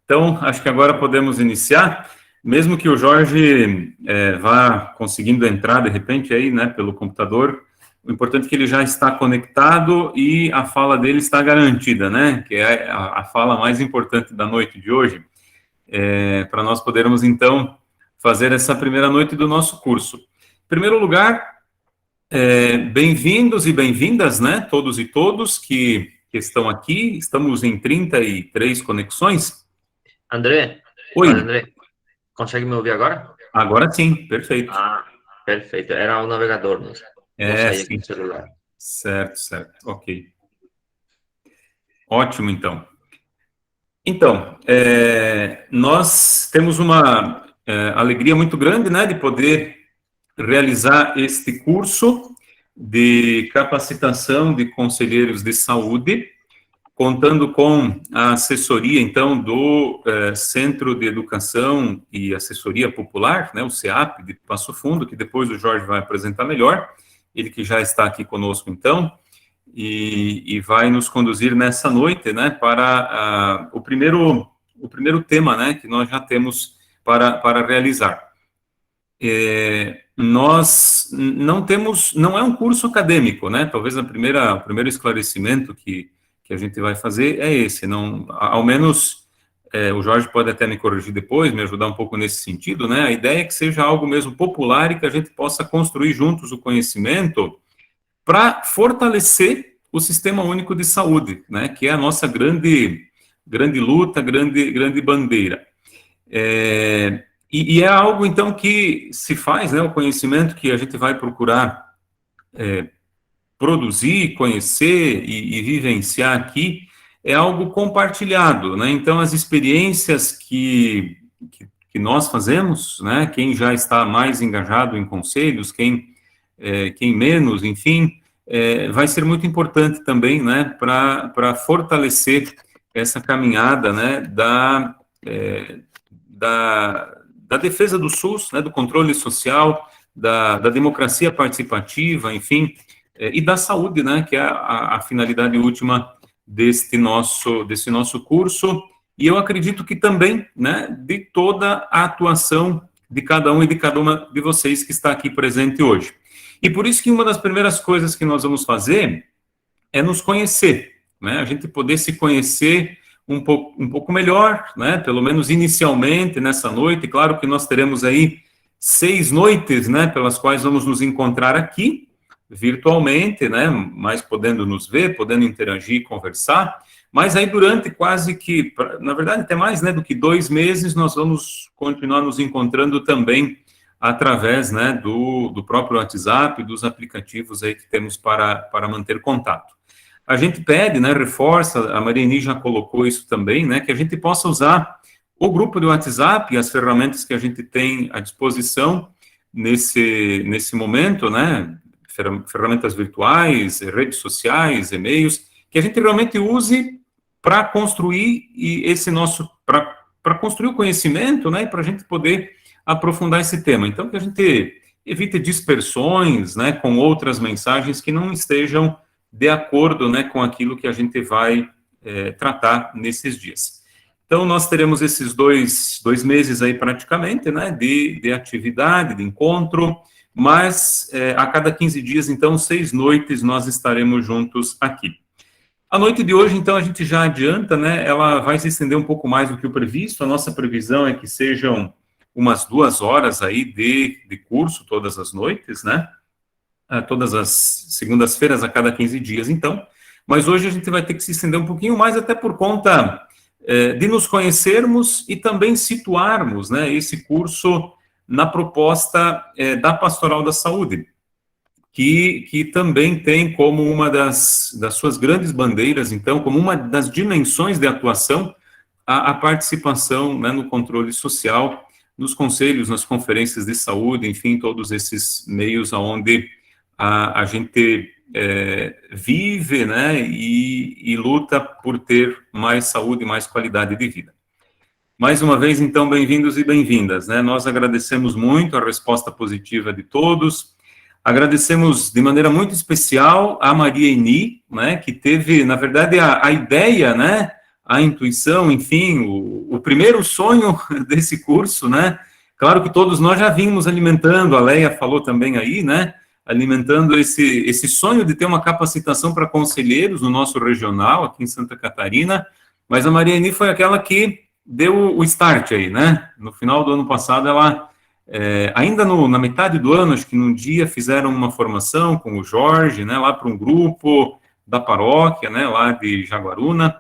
Então, acho que agora podemos iniciar, mesmo que o Jorge vá conseguindo entrar, de repente, aí, né, pelo computador, o importante é que ele já está conectado e a fala dele está garantida, né, que é a fala mais importante da noite de hoje, para nós podermos, então, fazer essa primeira noite do nosso curso. Em primeiro lugar, bem-vindos e bem-vindas, né, todos e todos que estão aqui, estamos em 33 conexões. André, Oi. André, consegue me ouvir agora? Agora sim, perfeito. Ah, perfeito. Era o navegador mesmo. Vou sair aqui Sim. do celular. Certo, ok. Ótimo, então. Então, nós temos uma alegria muito grande, né, de poder realizar este curso de capacitação de conselheiros de saúde, contando com a assessoria, então, do Centro de Educação e Assessoria Popular, né, o CEAP de Passo Fundo, que depois o Jorge vai apresentar melhor, ele que já está aqui conosco, então, e vai nos conduzir nessa noite, né, para o primeiro tema, né, que nós já temos para realizar. Nós não é um curso acadêmico, né, talvez o primeiro esclarecimento que a gente vai fazer é esse, não, ao menos, o Jorge pode até me corrigir depois, me ajudar um pouco nesse sentido, né, a ideia é que seja algo mesmo popular e que a gente possa construir juntos o conhecimento para fortalecer o Sistema Único de Saúde, né, que é a nossa grande luta, grande bandeira. E é algo, então, que se faz, né, o conhecimento que a gente vai procurar produzir, conhecer e vivenciar aqui, é algo compartilhado, né, então as experiências que nós fazemos, né, quem já está mais engajado em conselhos, quem menos, enfim, vai ser muito importante também, né, para fortalecer essa caminhada, né, da defesa do SUS, né, do controle social, da democracia participativa, enfim, e da saúde, né, que é a finalidade última desse nosso curso, e eu acredito que também, né, de toda a atuação de cada um e de cada uma de vocês que está aqui presente hoje. E por isso que uma das primeiras coisas que nós vamos fazer é nos conhecer, né, a gente poder se conhecer um pouco melhor, né, pelo menos inicialmente nessa noite. Claro que nós teremos aí 6 noites, né, pelas quais vamos nos encontrar aqui, virtualmente, né, mas podendo nos ver, podendo interagir, conversar, mas aí durante quase que, na verdade até mais, né, do que 2 meses, nós vamos continuar nos encontrando também através, né, do próprio WhatsApp, dos aplicativos aí que temos para manter contato. A gente pede, né, reforça, a Mariani já colocou isso também, né, que a gente possa usar o grupo do WhatsApp e as ferramentas que a gente tem à disposição nesse momento, né, ferramentas virtuais, redes sociais, e-mails, que a gente realmente use para construir para construir o conhecimento, né, e para a gente poder aprofundar esse tema. Então, que a gente evite dispersões, né, com outras mensagens que não estejam de acordo, né, com aquilo que a gente vai tratar nesses dias. Então, nós teremos esses dois meses aí praticamente, né, de atividade, de encontro, mas a cada 15 dias, então, 6 noites nós estaremos juntos aqui. A noite de hoje, então, a gente já adianta, né, ela vai se estender um pouco mais do que o previsto. A nossa previsão é que sejam umas 2 horas aí de curso todas as noites, né, todas as segundas-feiras a cada 15 dias, então, mas hoje a gente vai ter que se estender um pouquinho mais, até por conta de nos conhecermos e também situarmos, né, esse curso na proposta da Pastoral da Saúde, que também tem como uma das suas grandes bandeiras, então, como uma das dimensões de atuação, a participação, né, no controle social, nos conselhos, nas conferências de saúde, enfim, todos esses meios onde a gente vive, né, e luta por ter mais saúde e mais qualidade de vida. Mais uma vez, então, bem-vindos e bem-vindas, né? Nós agradecemos muito a resposta positiva de todos, agradecemos de maneira muito especial a Maria Eni, né, que teve, na verdade, a ideia, né, a intuição, enfim, o primeiro sonho desse curso, né? Claro que todos nós já vimos alimentando, a Leia falou também aí, né? Alimentando esse sonho de ter uma capacitação para conselheiros no nosso regional, aqui em Santa Catarina, mas a Mariani foi aquela que deu o start aí, né? No final do ano passado, ela, ainda na metade do ano, acho que num dia, fizeram uma formação com o Jorge, né? Lá para um grupo da paróquia, né? Lá de Jaguaruna.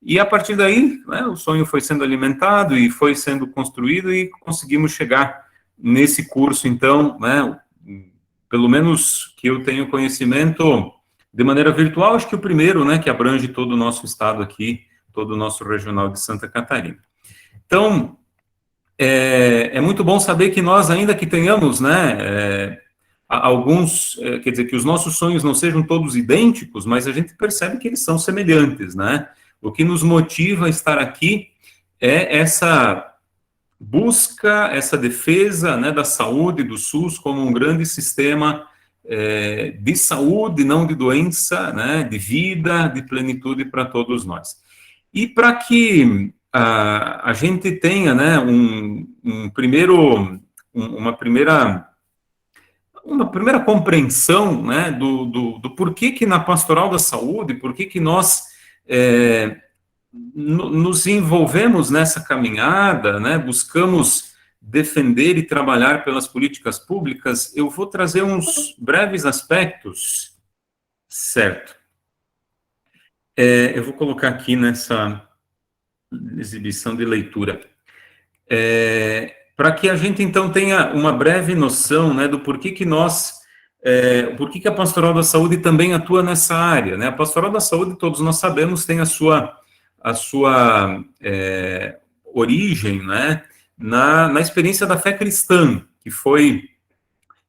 E a partir daí, né, o sonho foi sendo alimentado e foi sendo construído e conseguimos chegar nesse curso, então, né, pelo menos que eu tenho conhecimento de maneira virtual, acho que o primeiro, né, que abrange todo o nosso estado aqui, todo o nosso regional de Santa Catarina. Então, é muito bom saber que nós, ainda que tenhamos, né, alguns, quer dizer, que os nossos sonhos não sejam todos idênticos, mas a gente percebe que eles são semelhantes, né? O que nos motiva a estar aqui é essa busca, essa defesa, né, da saúde, do SUS, como um grande sistema de saúde, não de doença, né, de vida, de plenitude para todos nós. E para que a gente tenha, né, uma primeira compreensão, né, do porquê que na pastoral da saúde, porquê que nós nos envolvemos nessa caminhada, né, buscamos defender e trabalhar pelas políticas públicas, eu vou trazer uns breves aspectos, certo? Eu vou colocar aqui nessa exibição de leitura. Para que a gente, então, tenha uma breve noção, né, do porquê que porquê que a Pastoral da Saúde também atua nessa área, né? A Pastoral da Saúde, todos nós sabemos, tem a sua origem, né, na experiência da fé cristã, que foi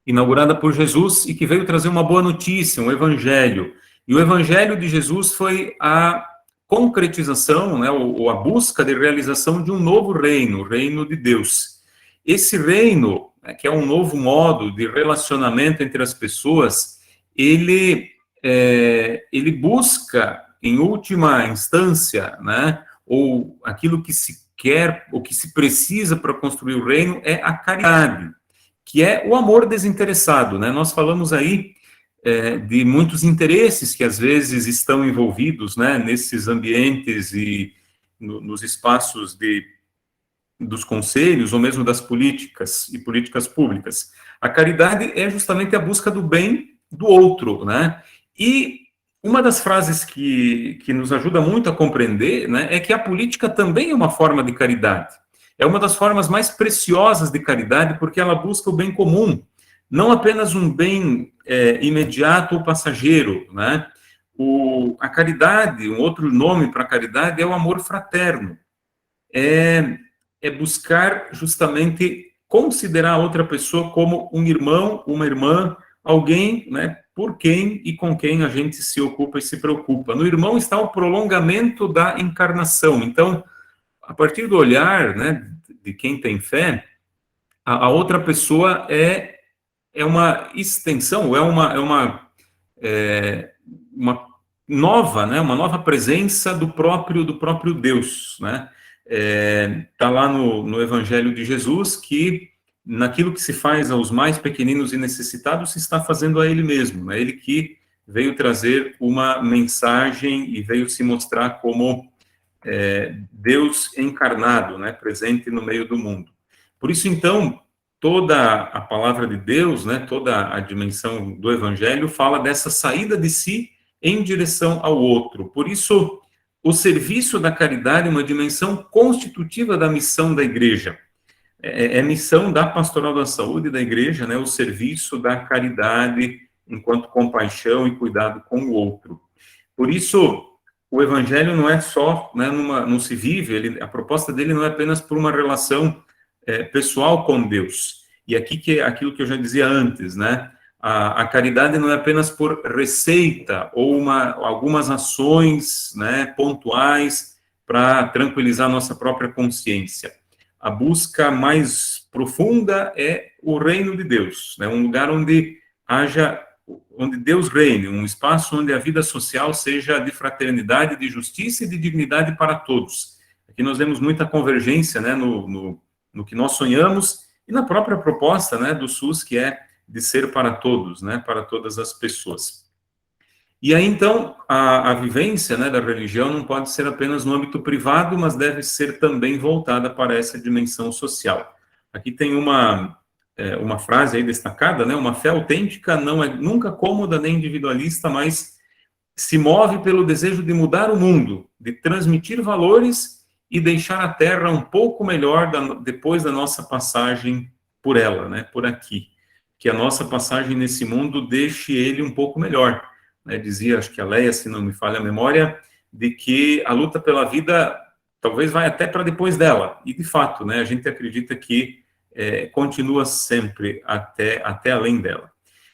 inaugurada por Jesus e que veio trazer uma boa notícia, um evangelho. E o evangelho de Jesus foi a concretização, né, ou a busca de realização de um novo reino, o reino de Deus. Esse reino, né, que é um novo modo de relacionamento entre as pessoas, ele busca, em última instância, né, ou aquilo que se quer, o que se precisa para construir o reino é a caridade, que é o amor desinteressado, né? Nós falamos aí de muitos interesses que às vezes estão envolvidos, né, nesses ambientes e nos espaços dos conselhos ou mesmo das políticas e políticas públicas. A caridade é justamente a busca do bem do outro, né? E uma das frases que nos ajuda muito a compreender, né, é que a política também é uma forma de caridade. É uma das formas mais preciosas de caridade porque ela busca o bem comum, não apenas um bem imediato ou passageiro, né? A caridade, um outro nome para a caridade é o amor fraterno. É buscar justamente considerar a outra pessoa como um irmão, uma irmã, alguém, né, por quem e com quem a gente se ocupa e se preocupa. No irmão está o prolongamento da encarnação. Então, a partir do olhar, né, de quem tem fé, a outra pessoa é uma extensão, uma nova, né, uma nova presença do próprio Deus, né? Tá lá no Evangelho de Jesus que naquilo que se faz aos mais pequeninos e necessitados se está fazendo a Ele mesmo, né? Ele que veio trazer uma mensagem e veio se mostrar como Deus encarnado, né, presente no meio do mundo. Por isso, então, toda a palavra de Deus, né, toda a dimensão do Evangelho fala dessa saída de si em direção ao outro. Por isso, o serviço da caridade é uma dimensão constitutiva da missão da igreja. É missão da Pastoral da Saúde da igreja, né, o serviço da caridade enquanto compaixão e cuidado com o outro. Por isso, o evangelho não é só, né, não se vive, a proposta dele não é apenas por uma relação pessoal com Deus. E aqui que é aquilo que eu já dizia antes, né? A caridade não é apenas por receita ou algumas ações, né, pontuais para tranquilizar nossa própria consciência. A busca mais profunda é o reino de Deus, né? Um lugar onde haja onde Deus reine, um espaço onde a vida social seja de fraternidade, de justiça e de dignidade para todos. Aqui nós vemos muita convergência, né, no que nós sonhamos e na própria proposta, né, do SUS, que é de ser para todos, né, para todas as pessoas. E aí, então, a vivência, né, da religião não pode ser apenas no âmbito privado, mas deve ser também voltada para essa dimensão social. Aqui tem uma frase aí destacada, né, uma fé autêntica não é nunca cômoda nem individualista, mas se move pelo desejo de mudar o mundo, de transmitir valores e deixar a Terra um pouco melhor depois da nossa passagem por ela, né, por aqui. Que a nossa passagem nesse mundo deixe ele um pouco melhor. Né, dizia, acho que a Leia, se não me falha a memória, de que a luta pela vida talvez vai até para depois dela. E, de fato, né, a gente acredita que continua sempre até além dela.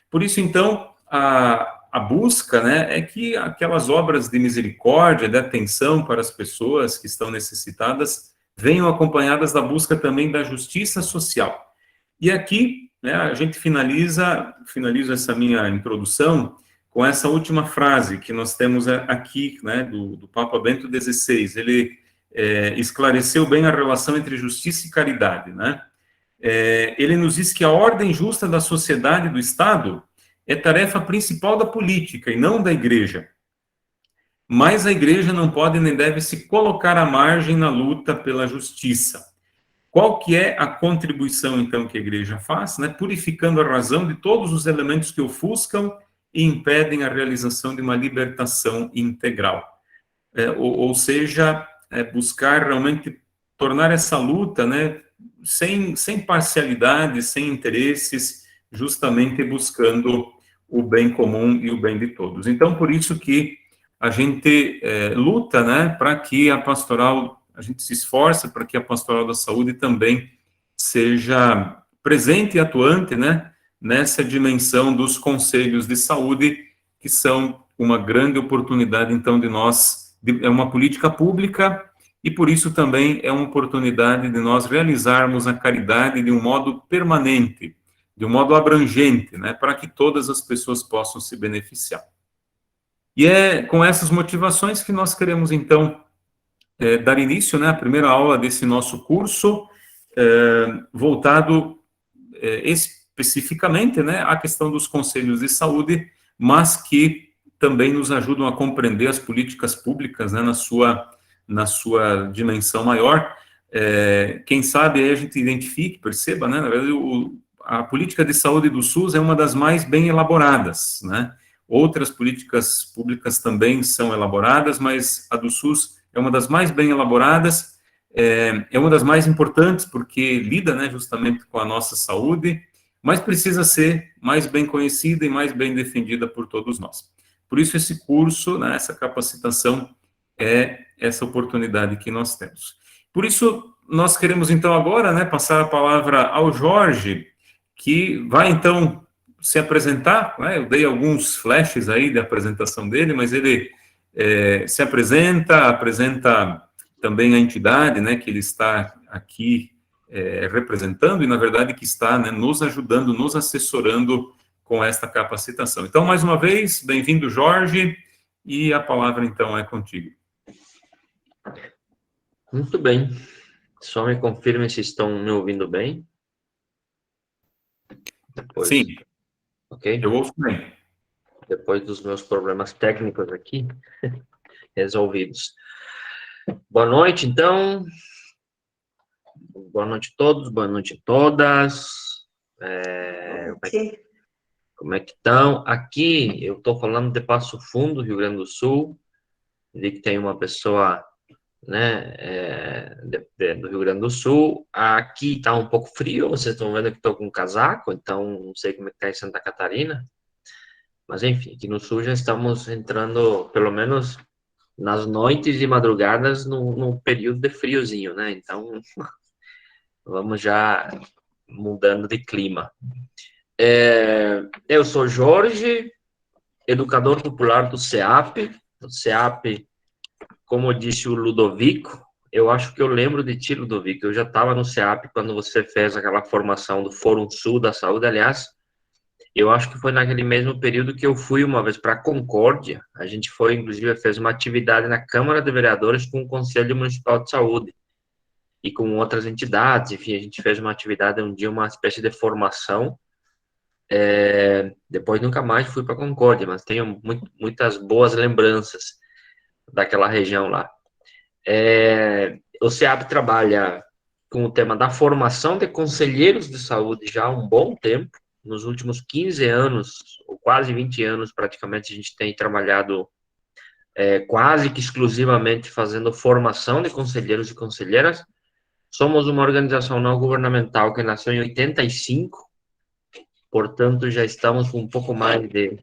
Por isso, então, a busca, né, é que aquelas obras de misericórdia, de atenção para as pessoas que estão necessitadas, venham acompanhadas da busca também da justiça social. E aqui, né, a gente finalizo essa minha introdução com essa última frase que nós temos aqui, né, do Papa Bento XVI. Ele esclareceu bem a relação entre justiça e caridade, né? Ele nos diz que a ordem justa da sociedade e do Estado é tarefa principal da política e não da igreja. Mas a igreja não pode nem deve se colocar à margem na luta pela justiça. Qual que é a contribuição, então, que a igreja faz? Né? Purificando a razão de todos os elementos que ofuscam e impedem a realização de uma libertação integral. Ou seja, buscar realmente tornar essa luta, né, sem parcialidade, sem interesses, justamente buscando o bem comum e o bem de todos. Então, por isso que a gente luta, né, para que a pastoral, a gente se esforça para que a pastoral da saúde também seja presente e atuante, né, nessa dimensão dos conselhos de saúde, que são uma grande oportunidade, então, é uma política pública, e por isso também é uma oportunidade de nós realizarmos a caridade de um modo permanente, de um modo abrangente, né, para que todas as pessoas possam se beneficiar. E é com essas motivações que nós queremos, então, dar início, né, à primeira aula desse nosso curso, voltado especificamente, né, à questão dos conselhos de saúde, mas que também nos ajudam a compreender as políticas públicas, né, na sua dimensão maior. Quem sabe aí a gente identifique, perceba, né, na verdade, a política de saúde do SUS é uma das mais bem elaboradas, né? Outras políticas públicas também são elaboradas, mas a do SUS é uma das mais bem elaboradas, é uma das mais importantes, porque lida, né, justamente com a nossa saúde, mas precisa ser mais bem conhecida e mais bem defendida por todos nós. Por isso, esse curso, né, essa capacitação, é essa oportunidade que nós temos. Por isso, nós queremos, então, agora, né, passar a palavra ao Jorge, que vai, então, se apresentar, né? Eu dei alguns flashes aí da apresentação dele, mas ele se apresenta também a entidade, né, que ele está aqui representando, e, na verdade, que está, né, nos ajudando, nos assessorando com esta capacitação. Então, mais uma vez, bem-vindo, Jorge, e a palavra, então, é contigo. Muito bem. Só me confirme se estão me ouvindo bem. Sim. Ok? Eu ouço bem. Depois dos meus problemas técnicos aqui, resolvidos. Boa noite, então. Boa noite a todos, boa noite a todas. Como é que estão? Aqui, eu estou falando de Passo Fundo, Rio Grande do Sul. Vi que tem uma pessoa, né, do Rio Grande do Sul. Aqui está um pouco frio, vocês estão vendo que estou com um casaco, então não sei como é que está em Santa Catarina. Mas, enfim, aqui no Sul já estamos entrando, pelo menos nas noites e madrugadas, num período de friozinho, né? Então, vamos já mudando de clima. Eu sou Jorge, educador popular do CEAP. O CEAP, como disse o Ludovico, eu acho que eu lembro de ti, Ludovico. Eu já estava no CEAP quando você fez aquela formação do Fórum Sul da Saúde. Aliás, Eu acho que foi naquele mesmo período que eu fui uma vez para Concórdia. A gente foi, inclusive, fez uma atividade na Câmara de Vereadores com o Conselho Municipal de Saúde e com outras entidades. Enfim, a gente fez uma atividade um dia, uma espécie de formação. Depois nunca mais fui para Concórdia, mas tenho muitas boas lembranças daquela região lá. O SEAP trabalha com o tema da formação de conselheiros de saúde já há um bom tempo. Nos últimos 15 anos, ou quase 20 anos, praticamente, a gente tem trabalhado quase que exclusivamente fazendo formação de conselheiros e conselheiras. Somos uma organização não governamental que nasceu em 85, portanto, já estamos com um pouco mais de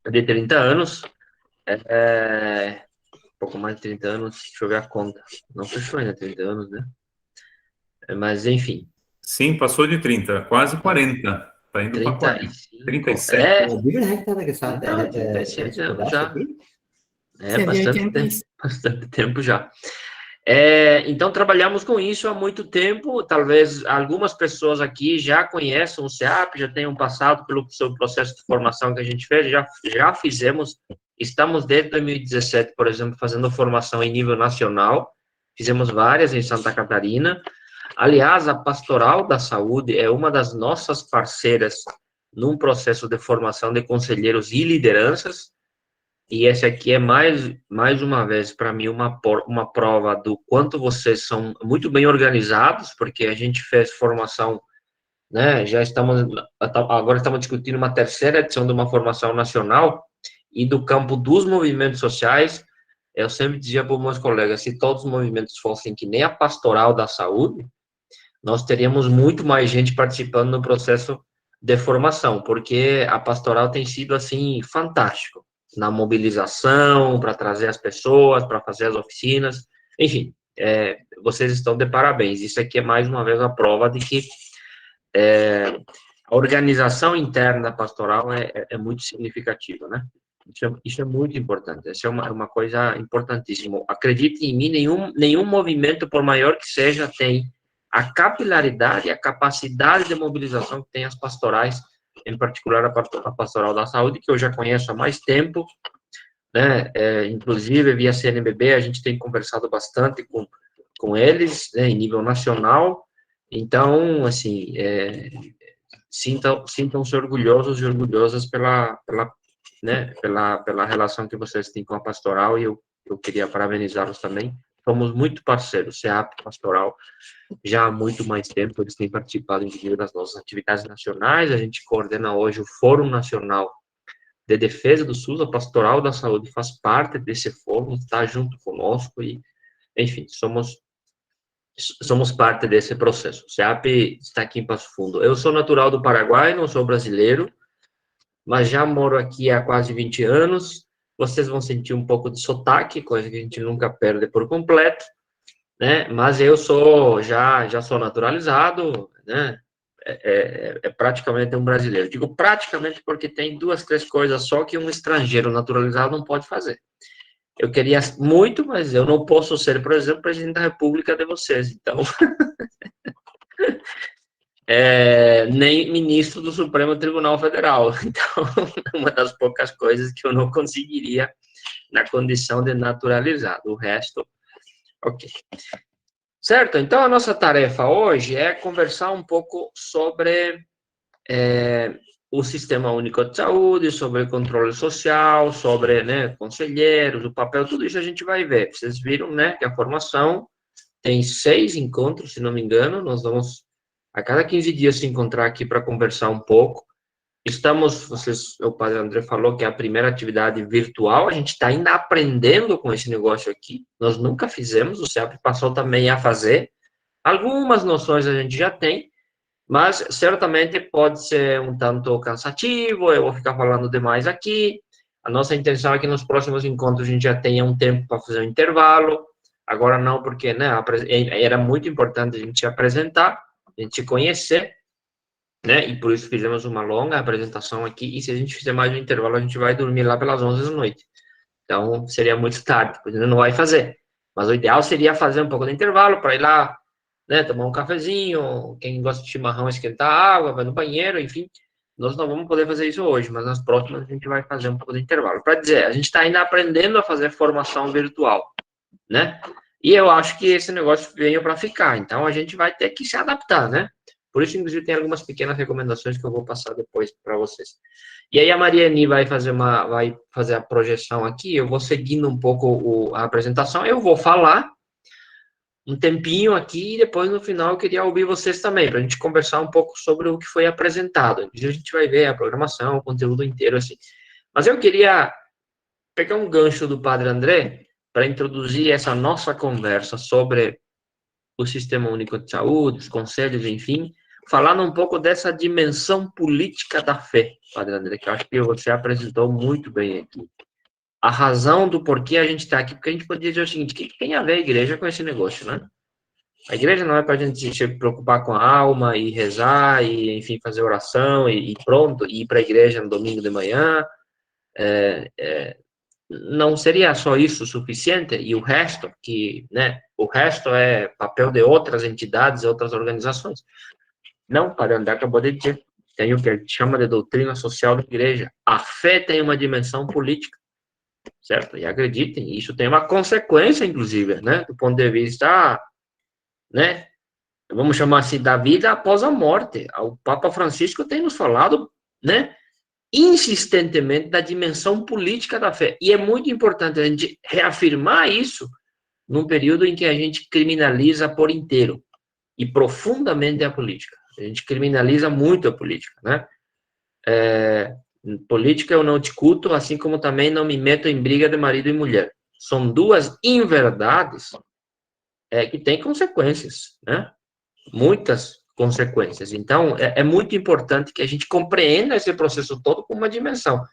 30 anos. Pouco mais de 30 anos, deixa eu ver a conta. Não fechou ainda 30 anos, né? Mas, enfim. Sim, passou de 30, quase 40. Está indo para 40. 37. Não, 37 anos já. Bastante tempo já. Então, trabalhamos com isso há muito tempo. Talvez algumas pessoas aqui já conheçam o SEAP, já tenham passado pelo seu processo de formação que a gente fez, já fizemos. Estamos desde 2017, por exemplo, fazendo formação em nível nacional. Fizemos várias em Santa Catarina. Aliás, a Pastoral da Saúde é uma das nossas parceiras num processo de formação de conselheiros e lideranças. E esse aqui é mais uma vez, para mim, uma prova do quanto vocês são muito bem organizados, porque a gente fez formação, né? Agora estamos discutindo uma terceira edição de uma formação nacional, e do campo dos movimentos sociais, eu sempre dizia para os meus colegas, se todos os movimentos fossem que nem a Pastoral da Saúde, nós teríamos muito mais gente participando no processo de formação, porque a Pastoral tem sido, assim, fantástico na mobilização, para trazer as pessoas, para fazer as oficinas, enfim, vocês estão de parabéns. Isso aqui é mais uma vez a prova de que a organização interna da pastoral é muito significativa, né? Isso é muito importante, isso é uma coisa importantíssima. Acredite em mim, nenhum movimento, por maior que seja, tem a capilaridade e a capacidade de mobilização que tem as pastorais, em particular a Pastoral da Saúde, que eu já conheço há mais tempo, né? Inclusive, via CNBB, a gente tem conversado bastante com eles, né, em nível nacional. Então, assim, sintam-se orgulhosos e orgulhosas pela relação que vocês têm com a Pastoral, e eu queria parabenizá-los também. Somos muito parceiros, SEAP, Pastoral, já há muito mais tempo. Eles têm participado, inclusive, das nossas atividades nacionais. A gente coordena hoje o Fórum Nacional de Defesa do SUS. A Pastoral da Saúde faz parte desse fórum, está junto conosco e, enfim, somos parte desse processo. O SEAP está aqui em Passo Fundo. Eu sou natural do Paraguai, não sou brasileiro, mas já moro aqui há quase 20 anos. Vocês vão sentir um pouco de sotaque, coisa que a gente nunca perde por completo, né? Mas eu já sou naturalizado, né? Praticamente um brasileiro. Digo praticamente porque tem 2, 3 coisas só que um estrangeiro naturalizado não pode fazer. Eu queria muito, mas eu não posso ser, por exemplo, presidente da República de vocês. Então, nem ministro do Supremo Tribunal Federal. Então, uma das poucas coisas que eu não conseguiria na condição de naturalizado. O resto, ok. Certo? Então, a nossa tarefa hoje é conversar um pouco sobre o Sistema Único de Saúde, sobre controle social, sobre, né, conselheiros, o papel, tudo isso a gente vai ver. Vocês viram, né, que a formação tem 6 encontros, se não me engano. Nós vamos a cada 15 dias se encontrar aqui para conversar um pouco. O padre André falou que é a primeira atividade virtual, a gente está ainda aprendendo com esse negócio aqui, nós nunca fizemos, o SEAP passou também a fazer, algumas noções a gente já tem, mas certamente pode ser um tanto cansativo, eu vou ficar falando demais aqui. A nossa intenção é que nos próximos encontros a gente já tenha um tempo para fazer um intervalo, agora não, porque, né, era muito importante a gente se apresentar, a gente se conhecer, né? E por isso fizemos uma longa apresentação aqui, e se a gente fizer mais um intervalo, a gente vai dormir lá pelas 11 da noite. Então, seria muito tarde, pois ainda não vai fazer. Mas o ideal seria fazer um pouco de intervalo para ir lá, né, tomar um cafezinho, quem gosta de chimarrão, esquentar água, vai no banheiro, enfim. Nós não vamos poder fazer isso hoje, mas nas próximas a gente vai fazer um pouco de intervalo. Para dizer, a gente está ainda aprendendo a fazer formação virtual, né? E eu acho que esse negócio veio para ficar, então a gente vai ter que se adaptar, né? Por isso, inclusive, tem algumas pequenas recomendações que eu vou passar depois para vocês. E aí a Mariane vai fazer a projeção aqui, eu vou seguindo um pouco a apresentação, eu vou falar um tempinho aqui e depois no final eu queria ouvir vocês também, para a gente conversar um pouco sobre o que foi apresentado. A gente vai ver a programação, o conteúdo inteiro, assim. Mas eu queria pegar um gancho do Padre André para introduzir essa nossa conversa sobre o Sistema Único de Saúde, os conselhos, enfim, falando um pouco dessa dimensão política da fé, Padre André, que eu acho que você apresentou muito bem aqui. A razão do porquê a gente está aqui, porque a gente poderia dizer o seguinte, o que tem a ver a igreja com esse negócio, né? A igreja não é para a gente se preocupar com a alma e rezar e, enfim, fazer oração e pronto, e ir para a igreja no domingo de manhã. Não seria só isso o suficiente? E o resto, o resto é papel de outras entidades, outras organizações. Não, Padre André acabou de dizer. Tem o que a gente chama de doutrina social da igreja. A fé tem uma dimensão política, certo? E acreditem, isso tem uma consequência, inclusive, né? Do ponto de vista, né? Vamos chamar assim, da vida após a morte. O Papa Francisco tem nos falado, né? Insistentemente da dimensão política da fé. E é muito importante a gente reafirmar isso num período em que a gente criminaliza por inteiro e profundamente a política. A gente criminaliza muito a política, né? Política eu não discuto, assim como também não me meto em briga de marido e mulher. São duas inverdades que têm consequências, né? Muitas consequências. Então, é muito importante que a gente compreenda esse processo todo com uma dimensão.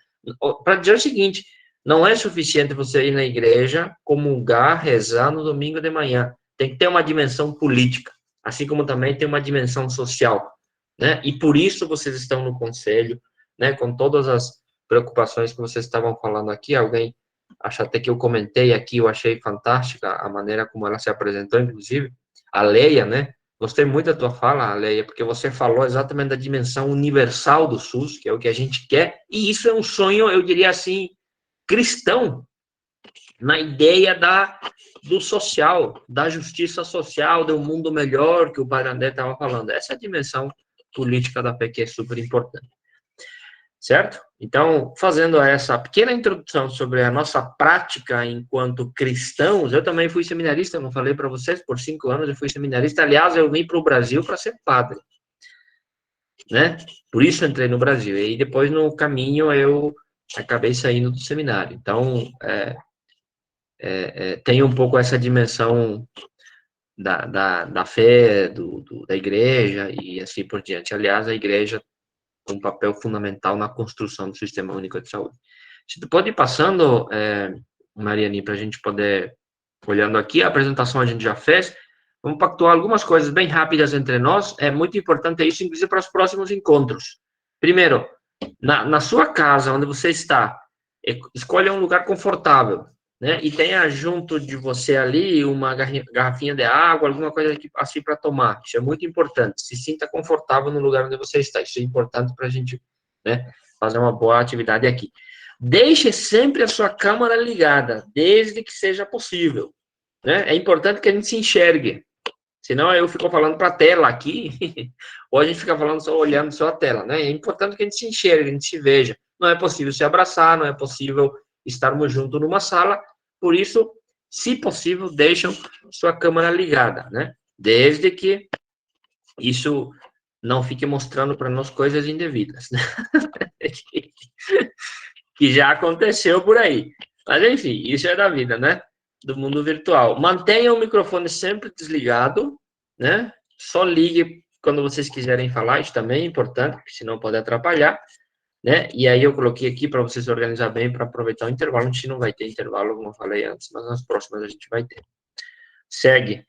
Para dizer o seguinte, não é suficiente você ir na igreja, comungar, rezar no domingo de manhã. Tem que ter uma dimensão política, assim como também tem uma dimensão social, né? E por isso vocês estão no conselho, né? Com todas as preocupações que vocês estavam falando aqui. Alguém acha até que eu comentei aqui, eu achei fantástica a maneira como ela se apresentou, inclusive a Leia, né? Gostei muito da tua fala, Leia, porque você falou exatamente da dimensão universal do SUS, que é o que a gente quer, e isso é um sonho, eu diria assim, cristão, na ideia do social, da justiça social, do mundo melhor que o Padre André estava falando. Essa é a dimensão política da fé que é super importante. Certo? Então, fazendo essa pequena introdução sobre a nossa prática enquanto cristãos, eu também fui seminarista, como falei para vocês, por 5 anos eu fui seminarista. Aliás, eu vim para o Brasil para ser padre, né? Por isso eu entrei no Brasil. E depois, no caminho, eu acabei saindo do seminário. Então, tem um pouco essa dimensão da fé, da igreja e assim por diante. Aliás, a igreja um papel fundamental na construção do Sistema Único de Saúde. Se tu pode ir passando, Mariane, para a gente poder, olhando aqui, a apresentação a gente já fez, vamos pactuar algumas coisas bem rápidas entre nós, é muito importante isso, inclusive para os próximos encontros. Primeiro, na sua casa, onde você está, escolha um lugar confortável, né, e tenha junto de você ali uma garrafinha de água, alguma coisa assim para tomar. Isso é muito importante. Se sinta confortável no lugar onde você está. Isso é importante para a gente, né, fazer uma boa atividade aqui. Deixe sempre a sua câmera ligada, desde que seja possível, né? É importante que a gente se enxergue. Senão eu fico falando para a tela aqui, ou a gente fica falando só olhando só a tela, né? É importante que a gente se enxergue, a gente se veja. Não é possível se abraçar, não é possível estarmos juntos numa sala, por isso, se possível, deixam sua câmera ligada, né? Desde que isso não fique mostrando para nós coisas indevidas, né? Que já aconteceu por aí. Mas, enfim, isso é da vida, né? Do mundo virtual. Mantenha o microfone sempre desligado, né? Só ligue quando vocês quiserem falar, isso também é importante, porque senão pode atrapalhar. Né? E aí eu coloquei aqui para você se organizar bem para aproveitar o intervalo. A gente não vai ter intervalo, como eu falei antes, mas nas próximas a gente vai ter. Segue.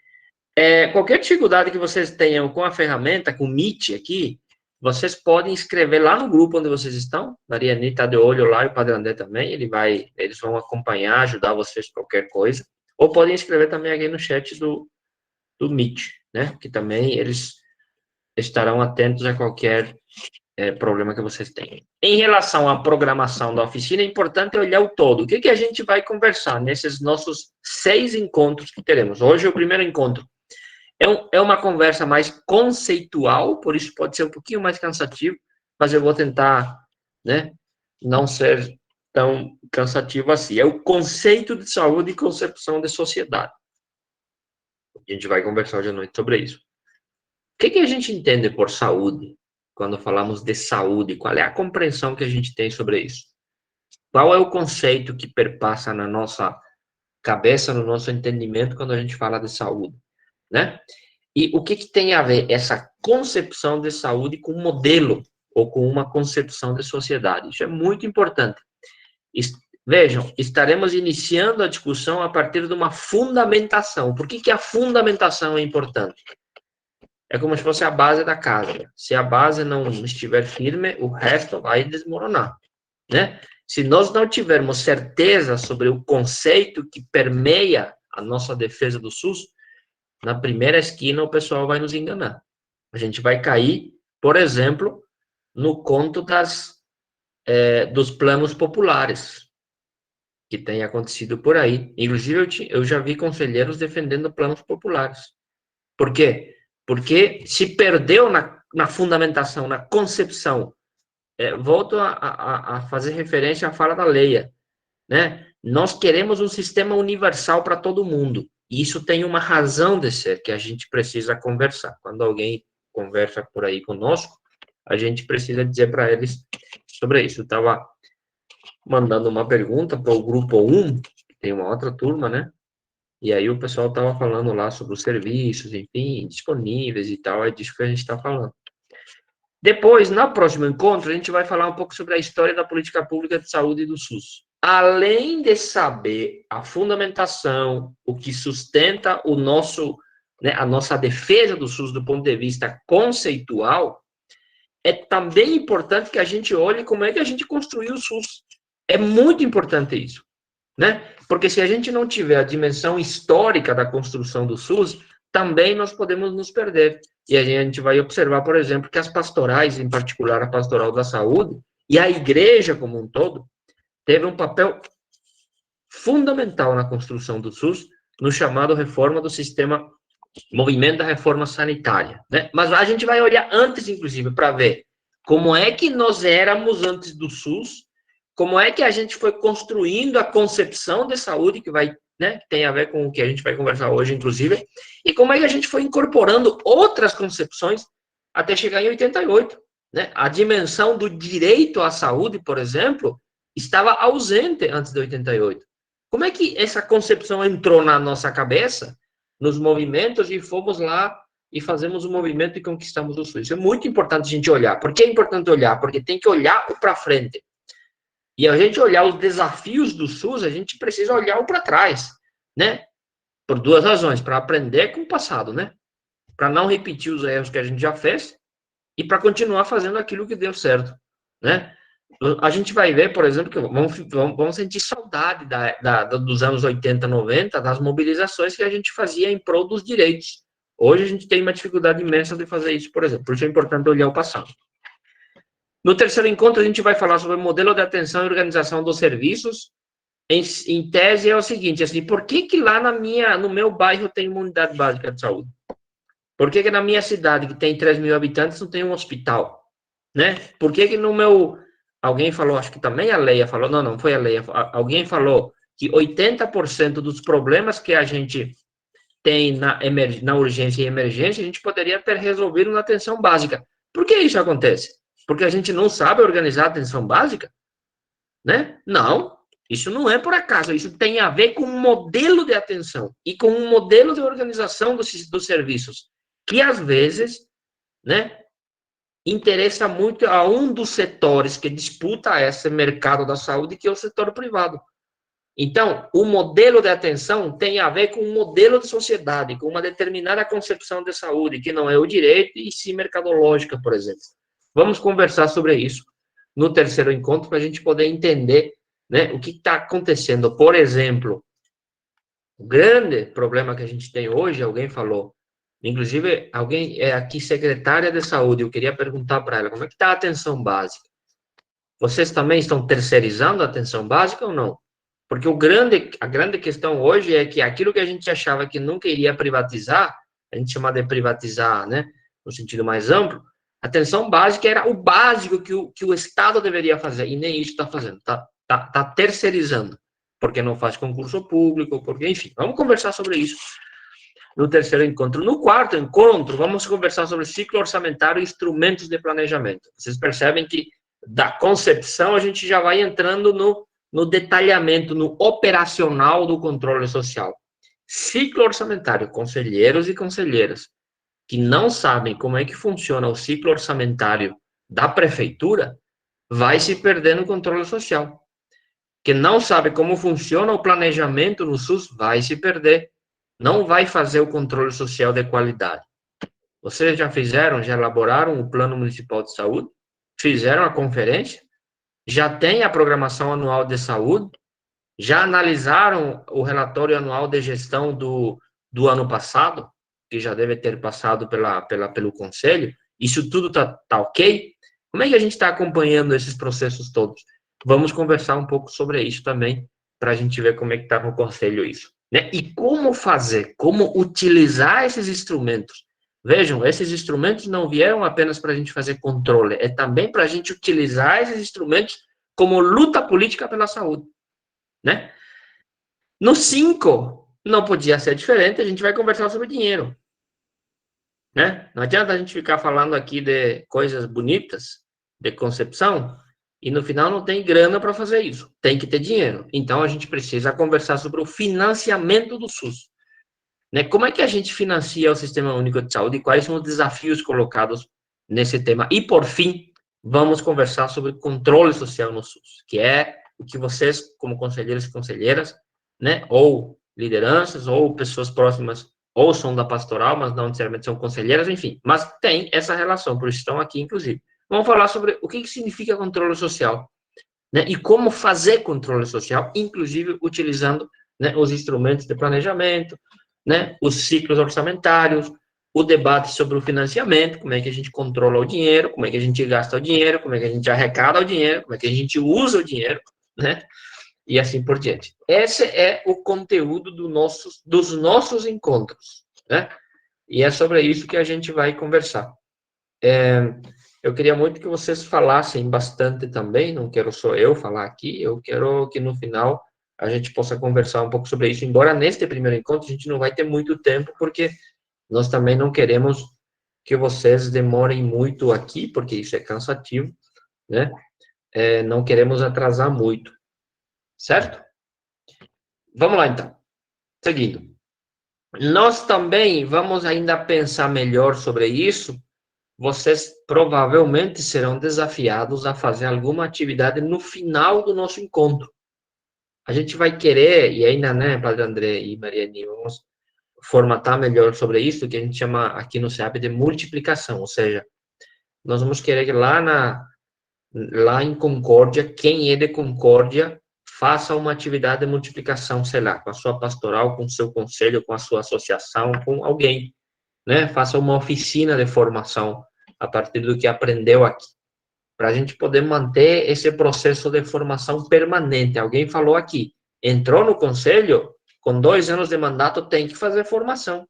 Qualquer dificuldade que vocês tenham com a ferramenta, com o Meet aqui, vocês podem escrever lá no grupo onde vocês estão. Mariane está de olho lá e o Padre André também. Eles vão acompanhar, ajudar vocês com qualquer coisa. Ou podem escrever também aqui no chat do Meet, né? Que também eles estarão atentos a qualquer problema que vocês tenham. Em relação à programação da oficina, é importante olhar o todo. O que a gente vai conversar nesses nossos 6 encontros que teremos? Hoje é o primeiro encontro. É uma conversa mais conceitual, por isso pode ser um pouquinho mais cansativo, mas eu vou tentar, né, não ser tão cansativo assim. É o conceito de saúde e concepção de sociedade. A gente vai conversar hoje à noite sobre isso. O que a gente entende por saúde? Quando falamos de saúde, qual é a compreensão que a gente tem sobre isso? Qual é o conceito que perpassa na nossa cabeça, no nosso entendimento, quando a gente fala de saúde, né? E o que tem a ver essa concepção de saúde com um modelo ou com uma concepção de sociedade? Isso é muito importante. Vejam, estaremos iniciando a discussão a partir de uma fundamentação. Por que a fundamentação é importante? É como se fosse a base da casa. Se a base não estiver firme, o resto vai desmoronar, né? Se nós não tivermos certeza sobre o conceito que permeia a nossa defesa do SUS, na primeira esquina o pessoal vai nos enganar. A gente vai cair, por exemplo, no conto dos planos populares, que tem acontecido por aí. Inclusive, eu já vi conselheiros defendendo planos populares. Por quê? Porque se perdeu na fundamentação, na concepção. Volto a fazer referência à fala da Leia, né? Nós queremos um sistema universal para todo mundo. E isso tem uma razão de ser, que a gente precisa conversar. Quando alguém conversa por aí conosco, a gente precisa dizer para eles sobre isso. Eu estava mandando uma pergunta para o grupo 1, que tem uma outra turma, né? E aí o pessoal estava falando lá sobre os serviços, enfim, disponíveis e tal, é disso que a gente está falando. Depois, no próximo encontro, a gente vai falar um pouco sobre a história da política pública de saúde do SUS. Além de saber a fundamentação, o que sustenta o nosso, né, a nossa defesa do SUS do ponto de vista conceitual, é também importante que a gente olhe como é que a gente construiu o SUS. É muito importante isso, né? Porque se a gente não tiver a dimensão histórica da construção do SUS, também nós podemos nos perder. E a gente vai observar, por exemplo, que as pastorais, em particular a pastoral da saúde, e a igreja como um todo, teve um papel fundamental na construção do SUS, no chamado reforma do sistema, movimento da reforma sanitária, né? Mas a gente vai olhar antes, inclusive, para ver como é que nós éramos antes do SUS, como é que a gente foi construindo a concepção de saúde, que vai, né, que tem a ver com o que a gente vai conversar hoje, inclusive, e como é que a gente foi incorporando outras concepções até chegar em 88, né? A dimensão do direito à saúde, por exemplo, estava ausente antes de 88. Como é que essa concepção entrou na nossa cabeça, nos movimentos, e fomos lá e fazemos o movimento e conquistamos o SUS? Isso é muito importante a gente olhar. Por que é importante olhar? Porque tem que olhar para frente. E a gente olhar os desafios do SUS, a gente precisa olhar o para trás, né? Por duas razões: para aprender com o passado, né? Para não repetir os erros que a gente já fez e para continuar fazendo aquilo que deu certo, né? A gente vai ver, por exemplo, que vamos sentir saudade dos anos 80, 90, das mobilizações que a gente fazia em prol dos direitos. Hoje a gente tem uma dificuldade imensa de fazer isso, por exemplo. Por isso é importante olhar o passado. No terceiro encontro, a gente vai falar sobre o modelo de atenção e organização dos serviços. Em tese, é o seguinte, assim, por que lá no meu bairro tem uma unidade básica de saúde? Por que na minha cidade, que tem 3 mil habitantes, não tem um hospital? Né? Por que no meu... Alguém falou, acho que também a Leia falou, não foi a Leia, alguém falou que 80% dos problemas que a gente tem na urgência e emergência, a gente poderia ter resolvido na atenção básica. Por que isso acontece? Porque a gente não sabe organizar a atenção básica? Né? Não, isso não é por acaso, isso tem a ver com um modelo de atenção e com um modelo de organização dos serviços, que às vezes, né, interessa muito a um dos setores que disputa esse mercado da saúde, que é o setor privado. Então, o modelo de atenção tem a ver com um modelo de sociedade, com uma determinada concepção de saúde, que não é o direito e sim mercadológica, por exemplo. Vamos conversar sobre isso no terceiro encontro, para a gente poder entender, né, o que está acontecendo. Por exemplo, o grande problema que a gente tem hoje, alguém falou, Inclusive, alguém é aqui secretária de saúde, eu queria perguntar para ela, como é que está a atenção básica? Vocês também estão terceirizando a atenção básica ou não? Porque a grande questão hoje é que aquilo que a gente achava que nunca iria privatizar, a gente chama de privatizar, né, no sentido mais amplo, a atenção básica era o básico que o Estado deveria fazer, e nem isso está fazendo, está terceirizando, porque não faz concurso público, porque, enfim, vamos conversar sobre isso no terceiro encontro. No quarto encontro, vamos conversar sobre ciclo orçamentário e instrumentos de planejamento. Vocês percebem que da concepção a gente já vai entrando no detalhamento, no operacional do controle social. Ciclo orçamentário, conselheiros e conselheiras que não sabem como é que funciona o ciclo orçamentário da prefeitura, vai se perder no controle social. Que não sabe como funciona o planejamento no SUS, vai se perder. Não vai fazer o controle social de qualidade. Vocês já fizeram, já elaboraram o Plano Municipal de Saúde? Fizeram a conferência? Já tem a programação anual de saúde? Já analisaram o relatório anual de gestão do ano passado? Que já deve ter passado pelo Conselho? Isso tudo tá ok? Como é que a gente está acompanhando esses processos todos? Vamos conversar um pouco sobre isso também, para a gente ver como é que está no Conselho isso. Né? E como fazer, como utilizar esses instrumentos. Vejam, esses instrumentos não vieram apenas para a gente fazer controle, é também para a gente utilizar esses instrumentos como luta política pela saúde. Né? No 5, não podia ser diferente, a gente vai conversar sobre dinheiro. Né? Não adianta a gente ficar falando aqui de coisas bonitas, de concepção, e no final não tem grana para fazer isso. Tem que ter dinheiro. Então a gente precisa conversar sobre o financiamento do SUS. Né? Como é que a gente financia o Sistema Único de Saúde e quais são os desafios colocados nesse tema? E por fim, vamos conversar sobre controle social no SUS, que é o que vocês, como conselheiros e conselheiras, né, ou lideranças, ou pessoas próximas, ou são da pastoral, mas não necessariamente são conselheiras, enfim, mas tem essa relação, por isso estão aqui, inclusive. Vamos falar sobre o que significa controle social, né, e como fazer controle social, inclusive utilizando, né, os instrumentos de planejamento, né, os ciclos orçamentários, o debate sobre o financiamento, como é que a gente controla o dinheiro, como é que a gente gasta o dinheiro, como é que a gente arrecada o dinheiro, como é que a gente usa o dinheiro, né, e assim por diante. Esse é o conteúdo dos nossos encontros, né, e é sobre isso que a gente vai conversar. Eu queria muito que vocês falassem bastante também, não quero só eu falar aqui, eu quero que no final a gente possa conversar um pouco sobre isso, embora neste primeiro encontro a gente não vai ter muito tempo, porque nós também não queremos que vocês demorem muito aqui, porque isso é cansativo, né? Não queremos atrasar muito, certo? Vamos lá, então. Seguindo. Nós também vamos ainda pensar melhor sobre isso. Vocês provavelmente serão desafiados a fazer alguma atividade no final do nosso encontro. A gente vai querer, e ainda, né, Padre André e Mariane, vamos formatar melhor sobre isso, que a gente chama aqui no SEAP de multiplicação, ou seja, nós vamos querer que lá em Concórdia, quem é de Concórdia, faça uma atividade de multiplicação, sei lá, com a sua pastoral, com o seu conselho, com a sua associação, com alguém, né? Faça uma oficina de formação a partir do que aprendeu aqui, para a gente poder manter esse processo de formação permanente. Alguém falou aqui, entrou no conselho, com 2 anos de mandato, tem que fazer formação.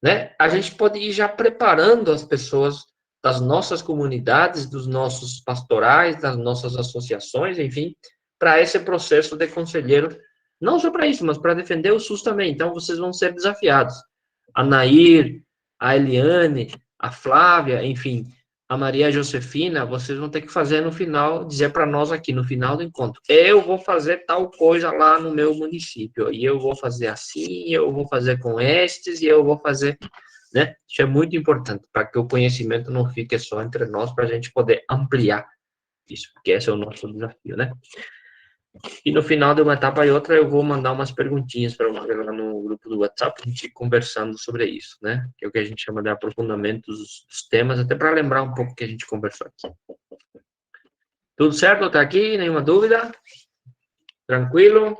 Né? A gente pode ir já preparando as pessoas das nossas comunidades, dos nossos pastorais, das nossas associações, enfim, para esse processo de conselheiro, não só para isso, mas para defender o SUS também. Então, vocês vão ser desafiados. A Nair, a Eliane, a Flávia, enfim, a Maria Josefina, vocês vão ter que fazer no final, dizer para nós aqui no final do encontro, eu vou fazer tal coisa lá no meu município, e eu vou fazer assim, eu vou fazer com estes, e eu vou fazer, né? Isso é muito importante, para que o conhecimento não fique só entre nós, para a gente poder ampliar isso, porque esse é o nosso desafio, né? E no final de uma etapa e outra, eu vou mandar umas perguntinhas para você lá no grupo do WhatsApp, a gente ir conversando sobre isso, né? Que é o que a gente chama de aprofundamento dos temas, até para lembrar um pouco o que a gente conversou aqui. Tudo certo até aqui? Nenhuma dúvida? Tranquilo?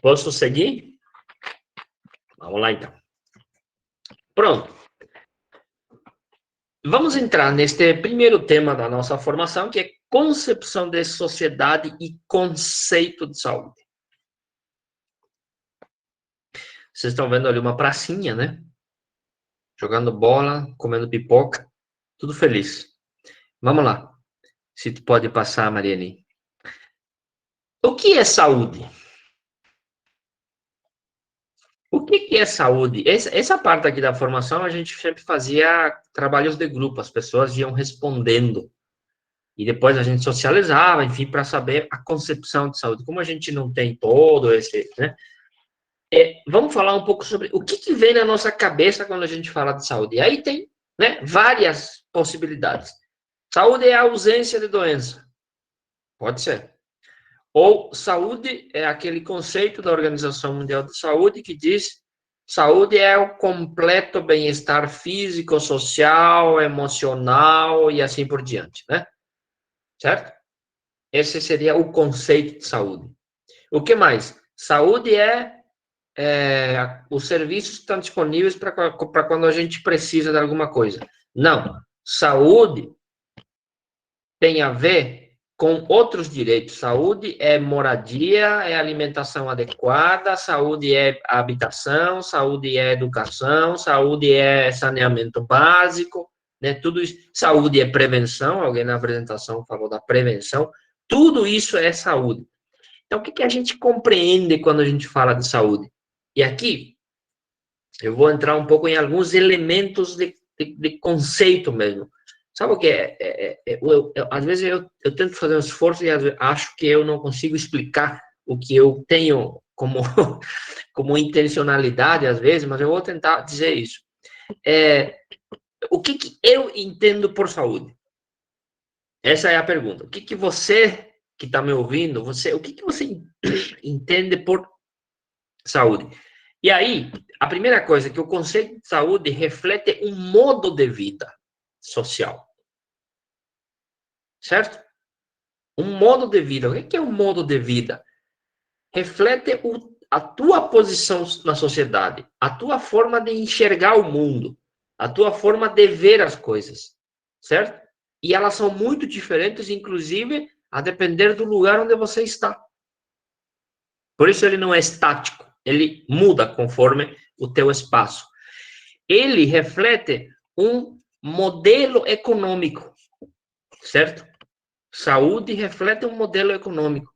Posso seguir? Vamos lá, então. Pronto. Vamos entrar neste primeiro tema da nossa formação, que é concepção de sociedade e conceito de saúde. Vocês estão vendo ali uma pracinha, né? Jogando bola, comendo pipoca, tudo feliz. Vamos lá. Se tu pode passar, Mariane. O que é saúde? O que é saúde? Essa parte aqui da formação, a gente sempre fazia trabalhos de grupo, as pessoas iam respondendo. E depois a gente socializava, enfim, para saber a concepção de saúde. Como a gente não tem todo esse, né? Vamos falar um pouco sobre o que vem na nossa cabeça quando a gente fala de saúde. E aí tem, né, várias possibilidades. Saúde é a ausência de doença. Pode ser. Ou saúde é aquele conceito da Organização Mundial de Saúde que diz saúde é o completo bem-estar físico, social, emocional e assim por diante, né? Certo? Esse seria o conceito de saúde. O que mais? Saúde os serviços estão disponíveis para quando a gente precisa de alguma coisa. Não. Saúde tem a ver com outros direitos. Saúde é moradia, é alimentação adequada, saúde é habitação, saúde é educação, saúde é saneamento básico, né? Tudo isso. Saúde é prevenção, alguém na apresentação falou da prevenção. Tudo isso é saúde. Então, o que a gente compreende quando a gente fala de saúde? E aqui, eu vou entrar um pouco em alguns elementos de conceito mesmo. Sabe o que é? Às vezes eu tento fazer um esforço e acho que eu não consigo explicar o que eu tenho como intencionalidade, às vezes, mas eu vou tentar dizer isso. O que eu entendo por saúde? Essa é a pergunta. O que você que está me ouvindo, o que você entende por saúde? E aí, a primeira coisa é que o conceito de saúde reflete um modo de vida social. Certo? Um modo de vida. O que é um modo de vida? Reflete a tua posição na sociedade, a tua forma de enxergar o mundo, a tua forma de ver as coisas. Certo? E elas são muito diferentes, inclusive, a depender do lugar onde você está. Por isso ele não é estático. Ele muda conforme o teu espaço. Ele reflete um modelo econômico, certo? Saúde reflete um modelo econômico.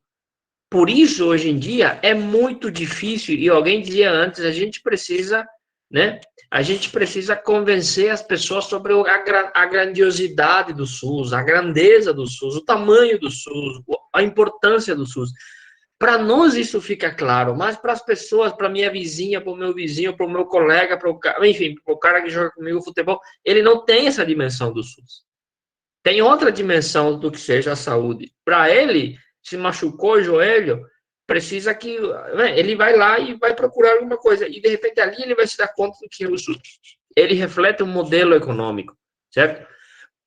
Por isso, hoje em dia, é muito difícil, e alguém dizia antes, a gente precisa, né? A gente precisa convencer as pessoas sobre a grandiosidade do SUS, a grandeza do SUS, o tamanho do SUS, a importância do SUS. Para nós isso fica claro, mas para as pessoas, para minha vizinha, para o meu vizinho, para o meu colega, enfim, para o cara que joga comigo futebol, ele não tem essa dimensão do SUS. Tem outra dimensão do que seja a saúde. Para ele, se machucou o joelho, precisa que ele vai lá e vai procurar alguma coisa. E, de repente, ali ele vai se dar conta do que é o SUS. Ele reflete um modelo econômico, certo?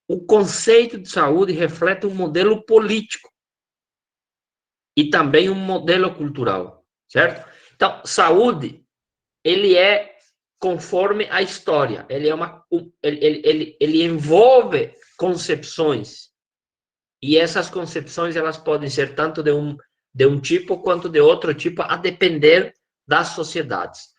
O conceito de saúde reflete um modelo político. E também um modelo cultural, certo? Então, saúde, ele é conforme a história. Ele envolve concepções. E essas concepções, elas podem ser tanto de um tipo quanto de outro tipo, a depender das sociedades.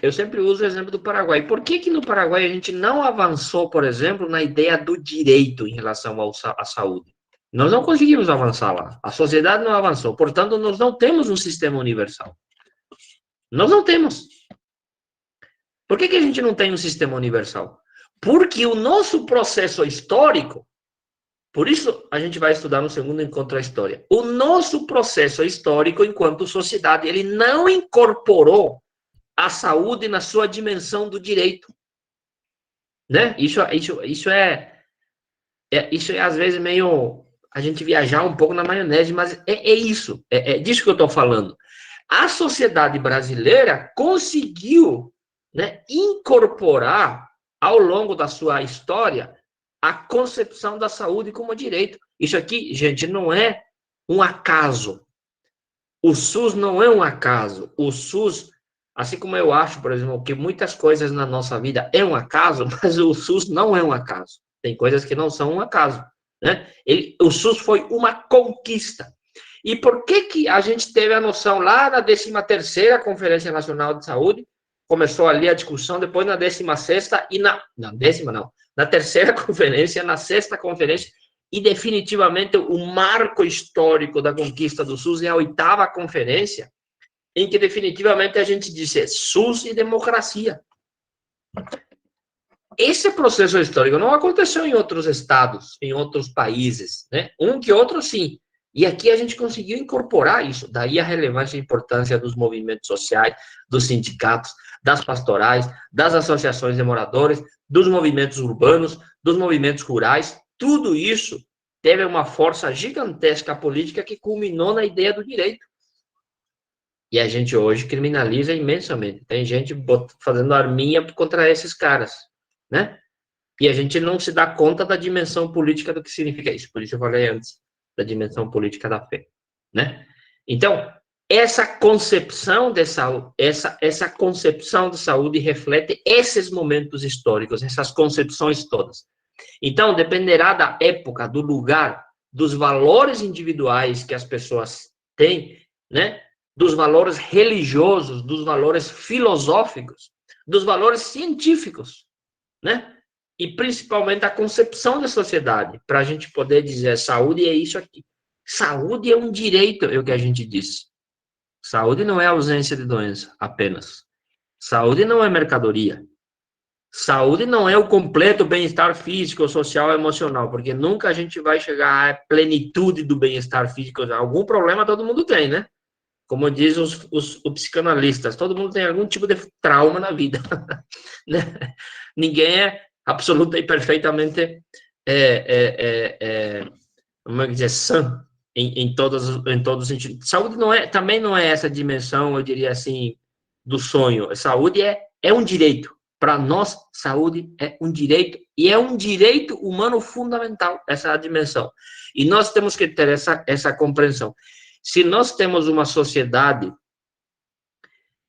Eu sempre uso o exemplo do Paraguai. Por que no Paraguai a gente não avançou, por exemplo, na ideia do direito em relação à saúde? Nós não conseguimos avançar lá. A sociedade não avançou. Portanto, nós não temos um sistema universal. Nós não temos. Por que a gente não tem um sistema universal? Porque o nosso processo histórico, por isso a gente vai estudar no segundo encontro a história, o nosso processo histórico enquanto sociedade, ele não incorporou a saúde na sua dimensão do direito. Né? Isso é às vezes meio a gente viajar um pouco na maionese, mas é isso, é disso que eu estou falando. A sociedade brasileira conseguiu, né, incorporar ao longo da sua história a concepção da saúde como direito. Isso aqui, gente, não é um acaso. O SUS não é um acaso. O SUS, assim como eu acho, por exemplo, que muitas coisas na nossa vida é um acaso, mas o SUS não é um acaso. Tem coisas que não são um acaso, né? O SUS foi uma conquista. E por que a gente teve a noção lá na 13ª Conferência Nacional de Saúde, começou ali a discussão, depois na 16ª e na décima não, na 3ª conferência, na 6ª conferência, e definitivamente o marco histórico da conquista do SUS é a 8ª conferência, em que definitivamente a gente disse SUS e democracia. Esse processo histórico não aconteceu em outros estados, em outros países, né? Um que outro sim. E aqui a gente conseguiu incorporar isso, daí a relevância e importância dos movimentos sociais, dos sindicatos, das pastorais, das associações de moradores, dos movimentos urbanos, dos movimentos rurais, tudo isso teve uma força gigantesca política que culminou na ideia do direito. E a gente hoje criminaliza imensamente. Tem gente fazendo arminha contra esses caras, né? E a gente não se dá conta da dimensão política do que significa isso. Por isso eu falei antes da dimensão política da fé, né? Então, essa concepção de saúde, essa concepção de saúde reflete esses momentos históricos, essas concepções todas. Então, dependerá da época, do lugar, dos valores individuais que as pessoas têm, né? Dos valores religiosos, dos valores filosóficos, dos valores científicos, né? E principalmente a concepção da sociedade, para a gente poder dizer saúde é isso aqui. Saúde é um direito, é o que a gente diz. Saúde não é ausência de doença, apenas. Saúde não é mercadoria. Saúde não é o completo bem-estar físico, social e emocional, porque nunca a gente vai chegar à plenitude do bem-estar físico. Algum problema todo mundo tem, né? Como diz os psicanalistas, todo mundo tem algum tipo de trauma na vida. Né? Ninguém é absoluta e perfeitamente, como é que dizer, sã em todos os sentidos. Saúde também não é essa dimensão, eu diria assim, do sonho. Saúde é um direito. Para nós, saúde é um direito, e é um direito humano fundamental, essa dimensão. E nós temos que ter essa compreensão. Se nós temos uma sociedade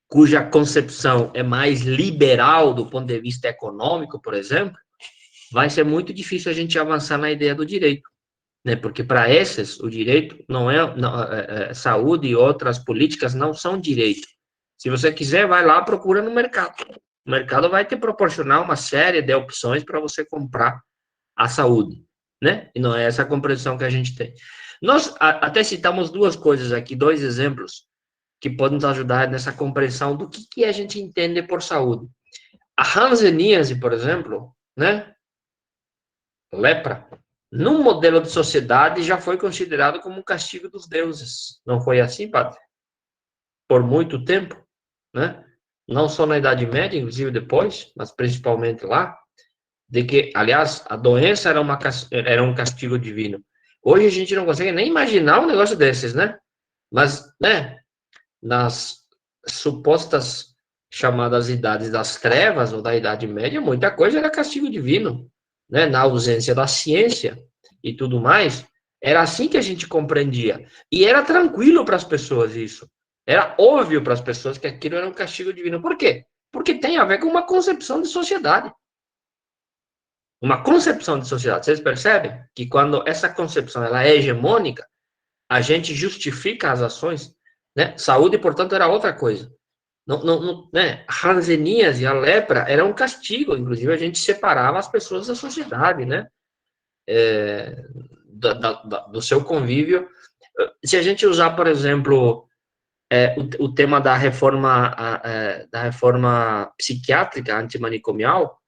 cuja concepção é mais liberal do ponto de vista econômico, por exemplo, vai ser muito difícil a gente avançar na ideia do direito, né? Porque para esses, o direito não é, saúde e outras políticas não são direito. Se você quiser, vai lá, procura no mercado. O mercado vai te proporcionar uma série de opções para você comprar a saúde, né? E não é essa a compreensão que a gente tem. Nós até citamos duas coisas aqui, dois exemplos que podem nos ajudar nessa compreensão do que a gente entende por saúde. A hanseníase, por exemplo, né? Lepra, num modelo de sociedade já foi considerado como um castigo dos deuses. Não foi assim, padre? Por muito tempo, né? Não só na Idade Média, inclusive depois, mas principalmente lá, de que, aliás, a doença era um castigo divino. Hoje a gente não consegue nem imaginar um negócio desses, né? Mas, né? Nas supostas chamadas idades das trevas ou da Idade Média, muita coisa era castigo divino, né? Na ausência da ciência e tudo mais, era assim que a gente compreendia. E era tranquilo para as pessoas isso. Era óbvio para as pessoas que aquilo era um castigo divino. Por quê? Porque tem a ver com uma concepção de sociedade. Uma concepção de sociedade. Vocês percebem que quando essa concepção ela é hegemônica, a gente justifica as ações, né? Saúde, portanto, era outra coisa. Né? A hanseníase, a lepra, era um castigo. Inclusive, a gente separava as pessoas da sociedade, né? Do seu convívio. Se a gente usar, por exemplo, o tema da reforma psiquiátrica antimanicomial,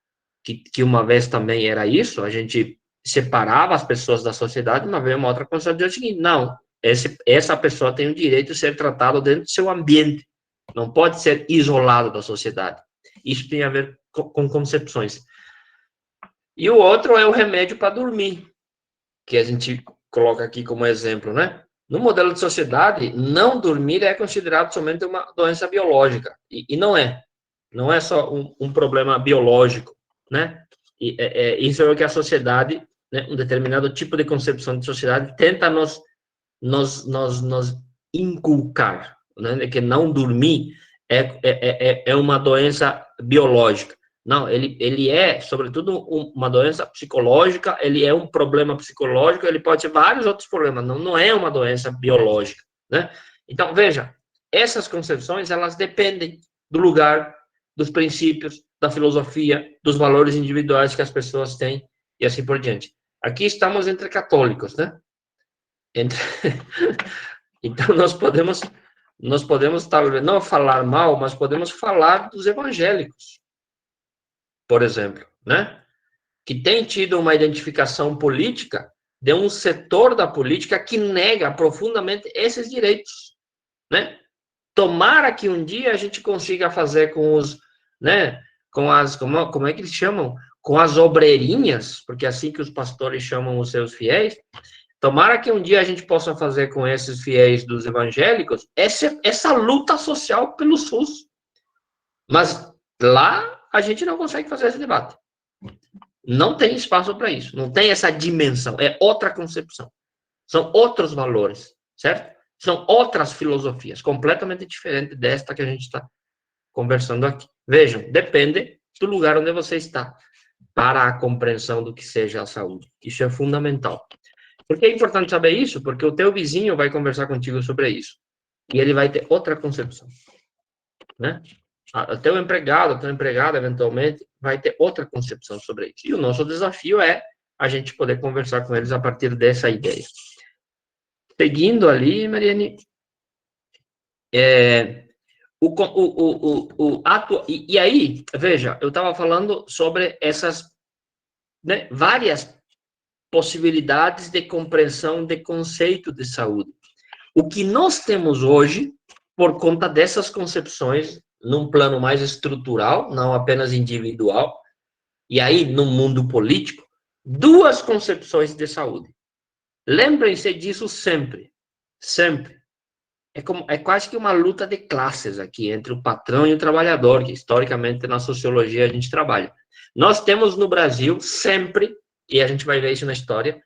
que uma vez também era isso, a gente separava as pessoas da sociedade, mas veio uma outra concepção de o seguinte: não, essa pessoa tem o direito de ser tratada dentro do seu ambiente, não pode ser isolado da sociedade. Isso tem a ver com concepções. E o outro é o remédio para dormir, que a gente coloca aqui como exemplo, né? No modelo de sociedade, não dormir é considerado somente uma doença biológica, e não é. Não é só um problema biológico, né? Isso é o que a sociedade, né, um determinado tipo de concepção de sociedade, tenta nos inculcar, né, de que não dormir é uma doença biológica. Não, ele é, sobretudo, uma doença psicológica, ele é um problema psicológico, ele pode ter vários outros problemas, não é uma doença biológica, né? Então, veja, essas concepções, elas dependem do lugar, dos princípios, da filosofia, dos valores individuais que as pessoas têm, e assim por diante. Aqui estamos entre católicos, né? Então, nós podemos talvez não falar mal, mas podemos falar dos evangélicos, por exemplo, né? Que tem tido uma identificação política de um setor da política que nega profundamente esses direitos, né? Tomara que um dia a gente consiga fazer com os, né, com as, como é que eles chamam? Com as obreirinhas, porque é assim que os pastores chamam os seus fiéis. Tomara que um dia a gente possa fazer com esses fiéis dos evangélicos essa luta social pelo SUS. Mas lá a gente não consegue fazer esse debate. Não tem espaço para isso. Não tem essa dimensão. É outra concepção. São outros valores, certo? São outras filosofias, completamente diferentes desta que a gente está conversando aqui. Vejam, depende do lugar onde você está para a compreensão do que seja a saúde. Isso é fundamental. Por que é importante saber isso? Porque o teu vizinho vai conversar contigo sobre isso. E ele vai ter outra concepção, né? O teu empregado, a tua empregada, eventualmente, vai ter outra concepção sobre isso. E o nosso desafio é a gente poder conversar com eles a partir dessa ideia. Seguindo ali, Mariane, e aí, veja, eu estava falando sobre essas, né, várias possibilidades de compreensão de conceito de saúde. O que nós temos hoje, por conta dessas concepções, num plano mais estrutural, não apenas individual, e aí no mundo político, duas concepções de saúde. Lembrem-se disso sempre, sempre. É quase que uma luta de classes aqui, entre o patrão e o trabalhador, que historicamente na sociologia a gente trabalha. Nós temos no Brasil sempre, e a gente vai ver isso na história,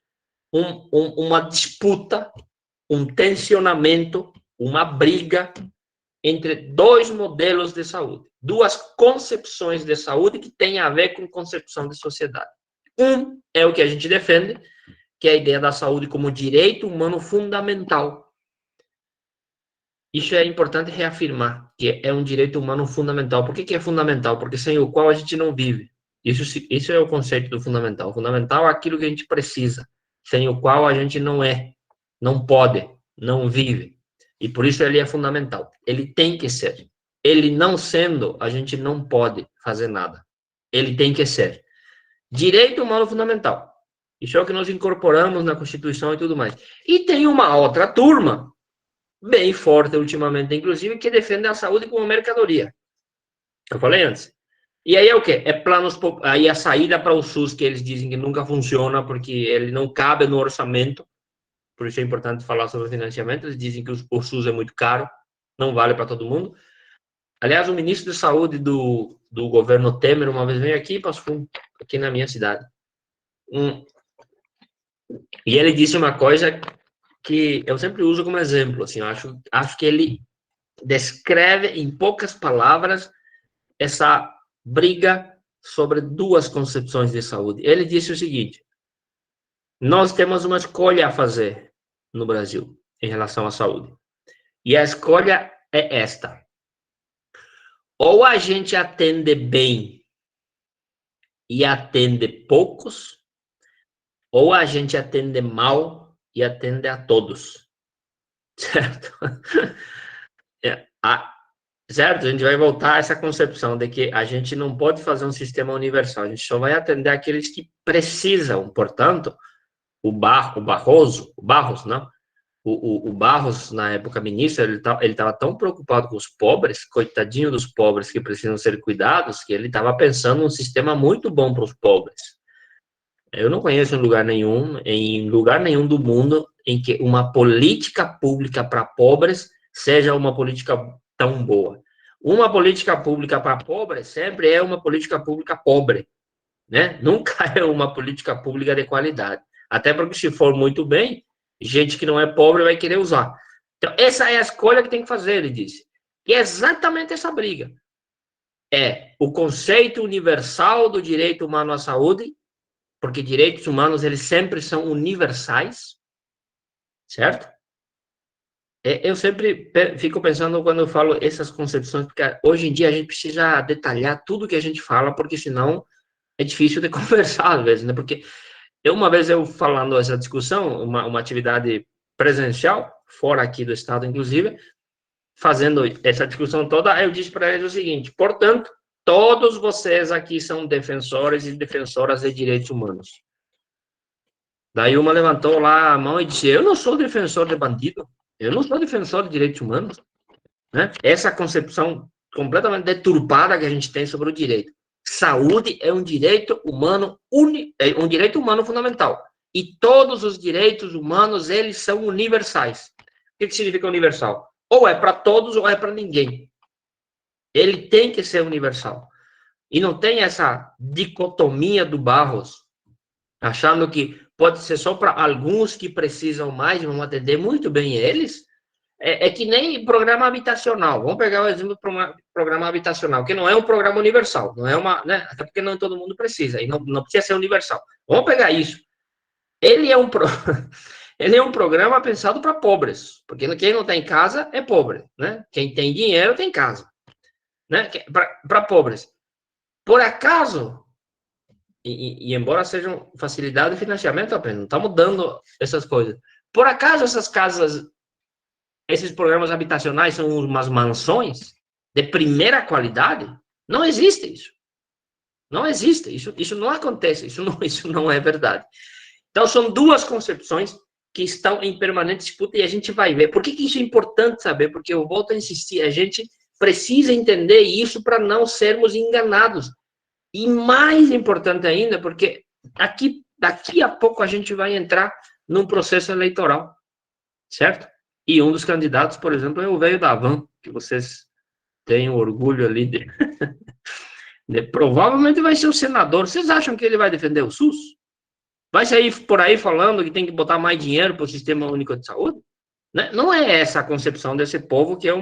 uma disputa, um tensionamento, uma briga entre dois modelos de saúde, duas concepções de saúde que têm a ver com concepção de sociedade. Um é o que a gente defende, que é a ideia da saúde como direito humano fundamental. Isso é importante reafirmar, que é um direito humano fundamental. Por que é fundamental? Porque sem o qual a gente não vive. Isso é o conceito do fundamental. O fundamental é aquilo que a gente precisa, sem o qual a gente não é, não pode, não vive. E por isso ele é fundamental. Ele tem que ser. Ele não sendo, a gente não pode fazer nada. Ele tem que ser. Direito humano fundamental. Isso é o que nós incorporamos na Constituição e tudo mais. E tem uma outra turma, bem forte ultimamente, inclusive, que defende a saúde como mercadoria. Eu falei antes. E aí é o quê? É planos, aí a saída para o SUS, que eles dizem que nunca funciona, porque ele não cabe no orçamento. Por isso é importante falar sobre financiamento. Eles dizem que o SUS é muito caro, não vale para todo mundo. Aliás, o ministro de Saúde do governo Temer uma vez veio aqui, aqui na minha cidade. E ele disse uma coisa que eu sempre uso como exemplo. Assim, eu acho que ele descreve em poucas palavras essa briga sobre duas concepções de saúde. Ele disse o seguinte: nós temos uma escolha a fazer no Brasil em relação à saúde. E a escolha é esta: ou a gente atende bem e atende poucos, ou a gente atende mal e atende a todos. Certo? Certo? A gente vai voltar a essa concepção de que a gente não pode fazer um sistema universal, a gente só vai atender aqueles que precisam. Portanto, o Barros, não? O Barros, na época ministro, ele estava tão preocupado com os pobres, coitadinho dos pobres que precisam ser cuidados, que ele estava pensando num sistema muito bom para os pobres. Eu não conheço em lugar nenhum do mundo em que uma política pública para pobres seja uma política tão boa. Uma política pública para pobres sempre é uma política pública pobre, né? Nunca é uma política pública de qualidade. Até porque, se for muito bem, gente que não é pobre vai querer usar. Então, essa é a escolha que tem que fazer, ele disse. E é exatamente essa briga. É o conceito universal do direito humano à saúde, porque direitos humanos, eles sempre são universais, certo? Eu sempre fico pensando quando eu falo essas concepções, porque hoje em dia a gente precisa detalhar tudo que a gente fala, porque senão é difícil de conversar às vezes, né? Porque uma vez eu falando essa discussão, uma atividade presencial, fora aqui do estado, inclusive, fazendo essa discussão toda, eu disse para eles o seguinte: portanto, todos vocês aqui são defensores e defensoras de direitos humanos. Daí uma levantou lá a mão e disse: eu não sou defensor de bandido, eu não sou defensor de direitos humanos. Né? Essa concepção completamente deturpada que a gente tem sobre o direito. Saúde é um direito humano é um direito humano fundamental. E todos os direitos humanos, eles são universais. O que significa universal? Ou é para todos ou é para ninguém. Ele tem que ser universal. E não tem essa dicotomia do Barros, achando que pode ser só para alguns que precisam mais, vamos atender muito bem eles. É que nem programa habitacional. Vamos pegar o exemplo do programa habitacional, que não é um programa universal, não é uma, né? Até porque não todo mundo precisa, e não precisa ser universal. Vamos pegar isso. Ele é um, ele é um programa pensado para pobres, porque quem não tem casa é pobre, né? Quem tem dinheiro tem casa, né? Para pobres. Por acaso, e embora sejam facilidade de financiamento apenas, não estamos dando essas coisas. Por acaso essas casas, esses programas habitacionais são umas mansões de primeira qualidade? Não existe isso. Não existe. Isso não acontece. Isso não é verdade. Então, são duas concepções que estão em permanente disputa e a gente vai ver. Por que isso é importante saber? Porque eu volto a insistir, a gente precisa entender isso para não sermos enganados. E mais importante ainda, porque daqui a pouco a gente vai entrar num processo eleitoral, certo? E um dos candidatos, por exemplo, é o velho da Van, que vocês têm orgulho ali de provavelmente vai ser o senador. Vocês acham que ele vai defender o SUS? Vai sair por aí falando que tem que botar mais dinheiro para o Sistema Único de Saúde? Né? Não é essa a concepção desse povo, que é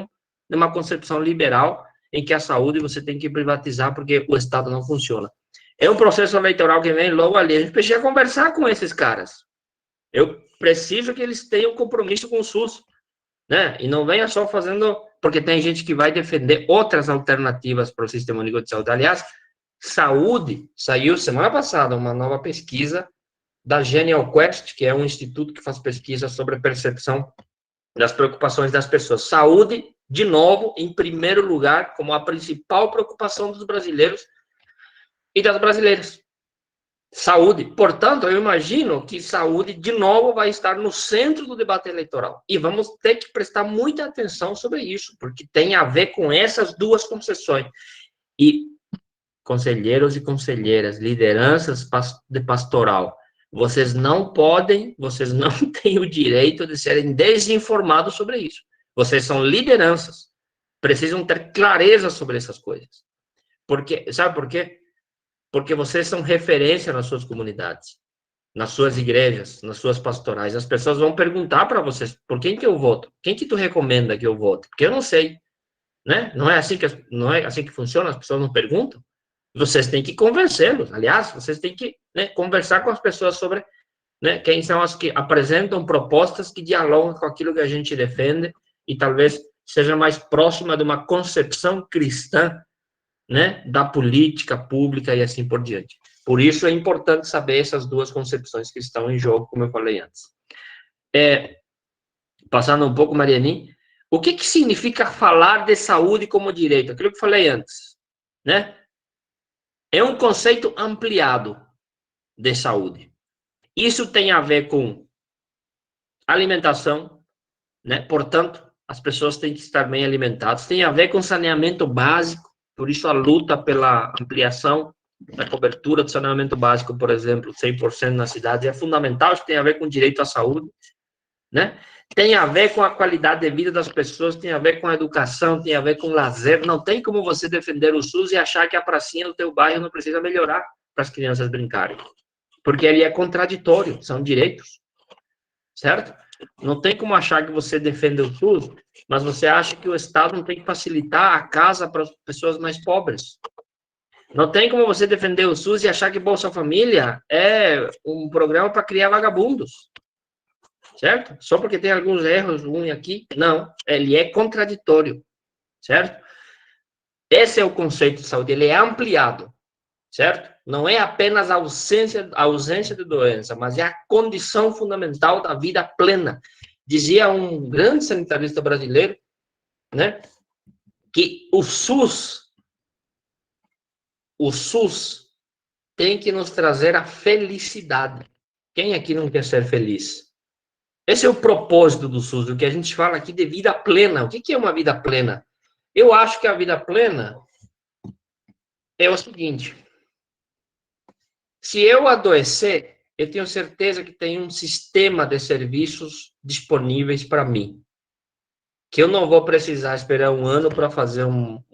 uma concepção liberal, em que a saúde você tem que privatizar porque o Estado não funciona. É um processo eleitoral que vem logo ali. A gente precisa conversar com esses caras. Eu preciso que eles tenham compromisso com o SUS. Né? E não venha só fazendo, porque tem gente que vai defender outras alternativas para o Sistema Único de Saúde. Aliás, saúde, saiu semana passada uma nova pesquisa da Genial Quest, que é um instituto que faz pesquisa sobre a percepção das preocupações das pessoas. Saúde, de novo, em primeiro lugar, como a principal preocupação dos brasileiros e das brasileiras. Saúde. Portanto, eu imagino que saúde, de novo, vai estar no centro do debate eleitoral. E vamos ter que prestar muita atenção sobre isso, porque tem a ver com essas duas concepções. E conselheiros e conselheiras, lideranças de pastoral, vocês não têm o direito de serem desinformados sobre isso. Vocês são lideranças. Precisam ter clareza sobre essas coisas. Porque, sabe por quê? Porque vocês são referência nas suas comunidades, nas suas igrejas, nas suas pastorais. As pessoas vão perguntar para vocês, por quem que eu voto? Quem que tu recomenda que eu vote? Porque eu não sei, né? Não é assim que funciona, as pessoas não perguntam. Vocês têm que convencê-los. Aliás, vocês têm que, né, conversar com as pessoas sobre, né, quem são as que apresentam propostas que dialogam com aquilo que a gente defende e talvez seja mais próxima de uma concepção cristã, né, da política pública e assim por diante. Por isso é importante saber essas duas concepções que estão em jogo, como eu falei antes. Passando um pouco, Mariani, o que significa falar de saúde como direito? Aquilo que eu falei antes, né? É um conceito ampliado de saúde. Isso tem a ver com alimentação, né? Portanto, as pessoas têm que estar bem alimentadas. Tem a ver com saneamento básico. Por isso, a luta pela ampliação da cobertura do saneamento básico, por exemplo, 100% nas cidades, é fundamental. Isso tem a ver com direito à saúde, né? Tem a ver com a qualidade de vida das pessoas, tem a ver com a educação, tem a ver com lazer. Não tem como você defender o SUS e achar que a pracinha do teu bairro não precisa melhorar para as crianças brincarem. Porque ele é contraditório, são direitos, certo? Não tem como achar que você defende o SUS, mas você acha que o Estado não tem que facilitar a casa para as pessoas mais pobres. Não tem como você defender o SUS e achar que Bolsa Família é um programa para criar vagabundos, certo? Só porque tem alguns erros ruins aqui. Não, ele é contraditório, certo? Esse é o conceito de saúde, ele é ampliado, certo? Não é apenas a ausência de doença, mas é a condição fundamental da vida plena. Dizia um grande sanitarista brasileiro, né, que o SUS tem que nos trazer a felicidade. Quem aqui não quer ser feliz? Esse é o propósito do SUS, do que a gente fala aqui de vida plena. O que é uma vida plena? Eu acho que a vida plena é o seguinte: se eu adoecer, eu tenho certeza que tem um sistema de serviços disponíveis para mim. Que eu não vou precisar esperar um ano para fazer um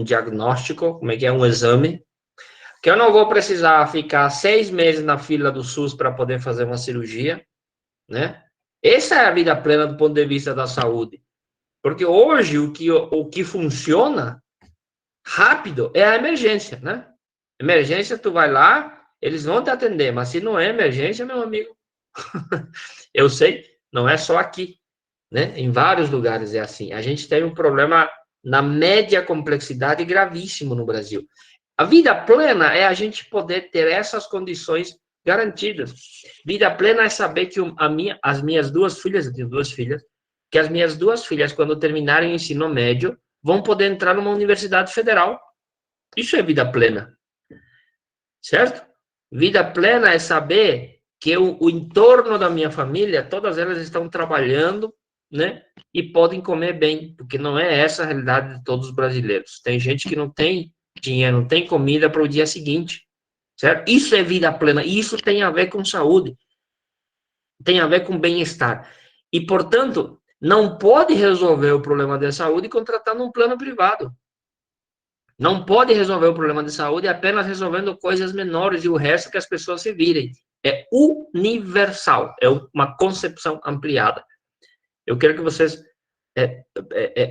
diagnóstico, como é que é, um exame. Que eu não vou precisar ficar 6 meses na fila do SUS para poder fazer uma cirurgia, né? Essa é a vida plena do ponto de vista da saúde. Porque hoje o que funciona rápido é a emergência, né? Emergência, tu vai lá, eles vão te atender, mas se não é emergência, meu amigo, eu sei, não é só aqui, né? Em vários lugares é assim. A gente tem um problema na média complexidade gravíssimo no Brasil. A vida plena é a gente poder ter essas condições garantidas. Vida plena é saber que as minhas duas filhas, eu tenho 2 filhas, que as minhas 2 filhas, quando terminarem o ensino médio, vão poder entrar numa universidade federal. Isso é vida plena. Certo? Vida plena é saber que o entorno da minha família, todas elas estão trabalhando, né? E podem comer bem, porque não é essa a realidade de todos os brasileiros. Tem gente que não tem dinheiro, não tem comida para o dia seguinte, certo? Isso é vida plena, e isso tem a ver com saúde, tem a ver com bem-estar. E, portanto, não pode resolver o problema da saúde contratando um plano privado. Não pode resolver o problema de saúde apenas resolvendo coisas menores e o resto que as pessoas se virem. É universal, é uma concepção ampliada. Eu quero que vocês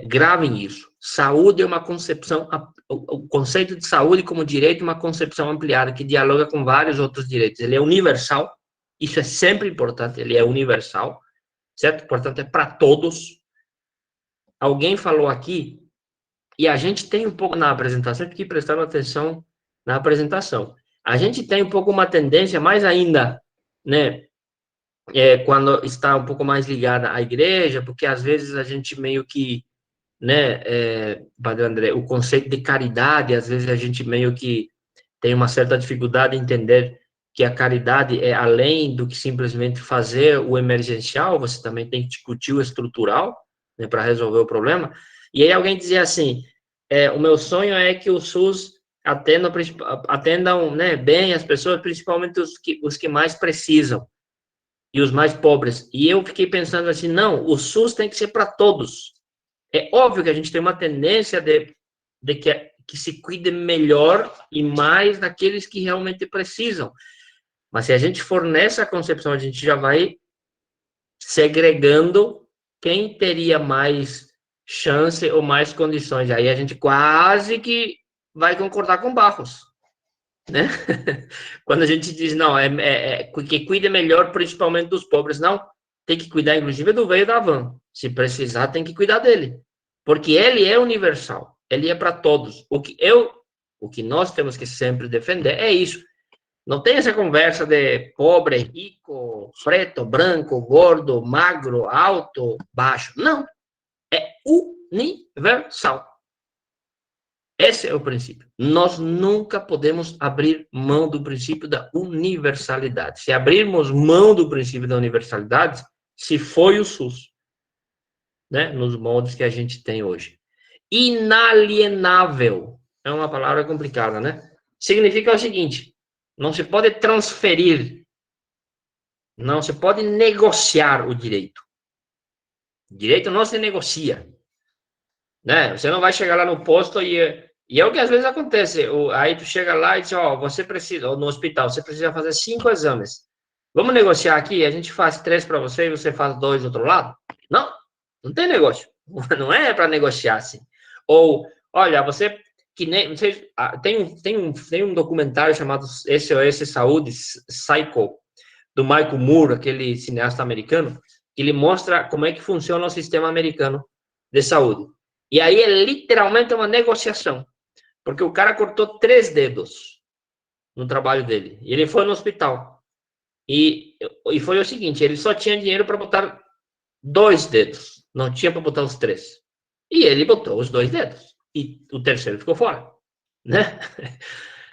gravem isso. Saúde é uma concepção, o conceito de saúde como direito é uma concepção ampliada que dialoga com vários outros direitos. Ele é universal, isso é sempre importante, ele é universal, certo? Portanto, é para todos. Alguém falou aqui, e a gente tem um pouco na apresentação, tem que prestar atenção na apresentação. A gente tem um pouco uma tendência, mais ainda, né, quando está um pouco mais ligada à igreja, porque às vezes a gente meio que, né, Padre André, o conceito de caridade, às vezes a gente meio que tem uma certa dificuldade em entender que a caridade é além do que simplesmente fazer o emergencial, você também tem que discutir o estrutural, né, para resolver o problema. E aí alguém dizia assim, o meu sonho é que o SUS atendam, né, bem as pessoas, principalmente os que mais precisam e os mais pobres. E eu fiquei pensando assim, não, o SUS tem que ser para todos. É óbvio que a gente tem uma tendência de que se cuide melhor e mais daqueles que realmente precisam. Mas se a gente for nessa concepção, a gente já vai segregando quem teria mais chance ou mais condições. Aí a gente quase que vai concordar com Barros, né? Quando a gente diz, não, que cuida melhor principalmente dos pobres. Não, tem que cuidar inclusive do veio da van. Se precisar, tem que cuidar dele. Porque ele é universal, ele é para todos. O que nós temos que sempre defender é isso. Não tem essa conversa de pobre, rico, preto, branco, gordo, magro, alto, baixo. Não. É universal. Esse é o princípio. Nós nunca podemos abrir mão do princípio da universalidade. Se abrirmos mão do princípio da universalidade, se foi o SUS, né, nos moldes que a gente tem hoje. Inalienável. É uma palavra complicada, né? Significa o seguinte, não se pode transferir, não se pode negociar o direito. O direito não se negocia. Né? Você não vai chegar lá no posto e é o que às vezes acontece. Aí tu chega lá e diz, ó, você precisa, ou no hospital, você precisa fazer 5 exames. Vamos negociar aqui, a gente faz 3 para você e você faz 2 do outro lado? Não, não tem negócio. Não é para negociar assim. Ou, olha, você que nem você, tem um documentário chamado SOS Saúde Cycle do Michael Moore, aquele cineasta americano, que ele mostra como é que funciona o sistema americano de saúde. E aí é literalmente uma negociação, porque o cara cortou 3 dedos no trabalho dele. E ele foi no hospital. E foi o seguinte, ele só tinha dinheiro para botar 2 dedos, não tinha para botar os 3. E ele botou os 2 dedos. E o terceiro ficou fora, né?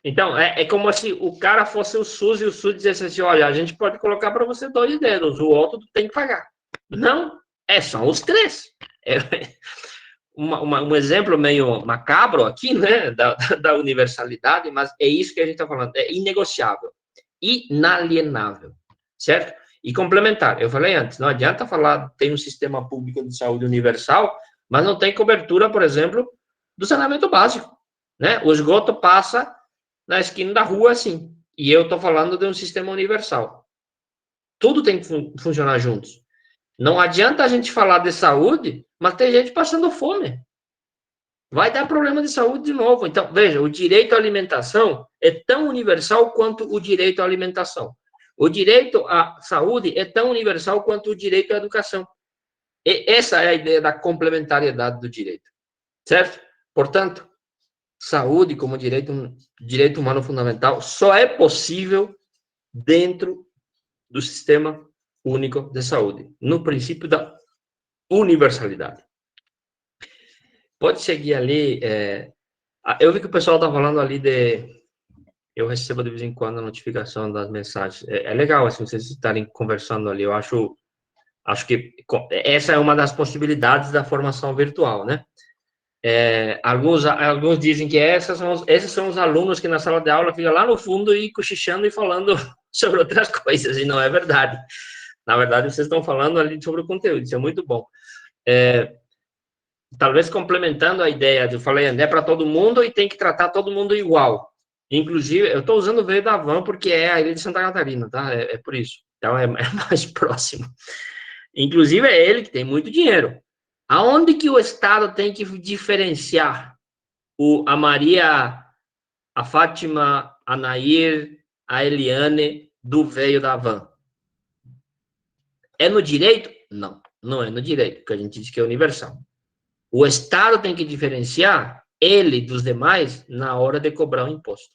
Então, é como se o cara fosse o SUS e o SUS dissesse assim, olha, a gente pode colocar para você 2 dedos, o outro tem que pagar. Não, são os 3. É um exemplo meio macabro aqui, né, da universalidade, mas é isso que a gente está falando, é inegociável, inalienável, certo? E complementar, eu falei antes, não adianta falar tem um sistema público de saúde universal, mas não tem cobertura, por exemplo, do saneamento básico, né? O esgoto passa na esquina da rua, assim. E eu estou falando de um sistema universal. Tudo tem que funcionar juntos. Não adianta a gente falar de saúde, mas tem gente passando fome. Vai dar problema de saúde de novo. Então, veja, o direito à alimentação é tão universal quanto o direito à alimentação. O direito à saúde é tão universal quanto o direito à educação. E essa é a ideia da complementariedade do direito. Certo? Portanto, saúde como direito humano fundamental só é possível dentro do sistema único de saúde, no princípio da universalidade. Pode seguir ali. Eu vi que o pessoal está falando ali de. Eu recebo de vez em quando a notificação das mensagens. É legal assim, vocês estarem conversando ali. Eu acho que essa é uma das possibilidades da formação virtual, né? Alguns dizem que esses são os alunos que na sala de aula ficam lá no fundo e cochichando e falando sobre outras coisas, e não é verdade. Na verdade, vocês estão falando ali sobre o conteúdo, isso é muito bom. Talvez complementando a ideia, eu falei, é para todo mundo e tem que tratar todo mundo igual. Inclusive, eu estou usando o veio da Van porque é a ilha de Santa Catarina, tá? É por isso. Então, é mais próximo. Inclusive, é ele que tem muito dinheiro. Aonde que o Estado tem que diferenciar a Maria, a Fátima, a Nair, a Eliane do veio da Van? É no direito? Não, não é no direito, porque a gente diz que é universal. O Estado tem que diferenciar ele dos demais na hora de cobrar o imposto.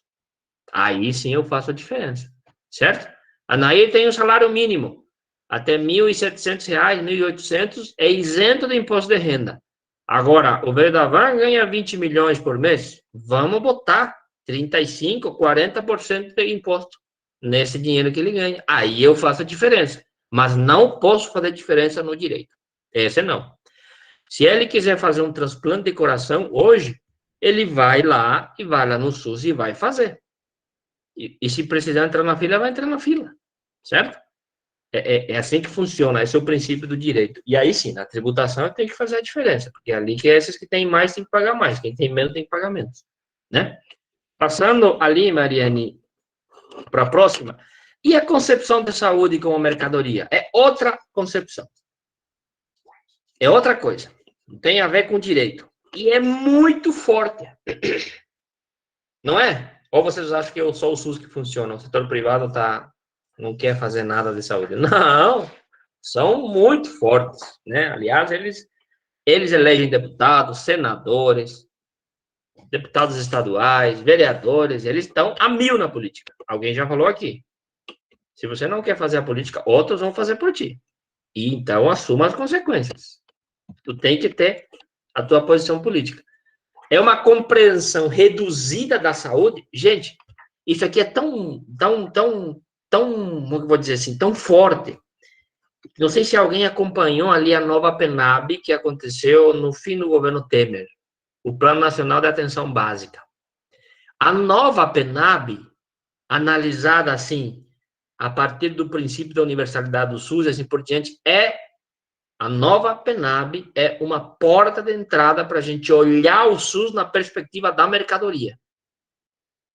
Aí sim eu faço a diferença, certo? A Nair tem um salário mínimo, até R$ 1.700, R$ 1.800, é isento do imposto de renda. Agora, o veio da Van ganha 20 milhões por mês, vamos botar 35%, 40% de imposto nesse dinheiro que ele ganha. Aí eu faço a diferença, mas não posso fazer diferença no direito. Esse não. Se ele quiser fazer um transplante de coração hoje, ele vai lá no SUS e vai fazer. E se precisar entrar na fila, vai entrar na fila, certo? É assim que funciona, esse é o princípio do direito. E aí sim, na tributação tem que fazer a diferença, porque ali que esses que têm mais tem que pagar mais, quem tem menos tem que pagar menos, né? Passando ali, Mariane, para a próxima, e a concepção de saúde como mercadoria? É outra concepção. É outra coisa. Não tem a ver com direito. E é muito forte. Não é? Ou vocês acham que eu sou o SUS que funciona? O setor privado não quer fazer nada de saúde. Não! São muito fortes, né? Aliás, eles elegem deputados, senadores, deputados estaduais, vereadores, eles estão a 1000 na política. Alguém já falou aqui. Se você não quer fazer a política, outros vão fazer por ti. E então assuma as consequências. Tu tem que ter a tua posição política. É uma compreensão reduzida da saúde. Gente, isso aqui é tão, como eu vou dizer assim, tão forte. Não sei se alguém acompanhou ali a nova PNAB que aconteceu no fim do governo Temer, o Plano Nacional de Atenção Básica. A nova PNAB, analisada assim, a partir do princípio da universalidade do SUS, assim por diante, a nova PNAB é uma porta de entrada para a gente olhar o SUS na perspectiva da mercadoria.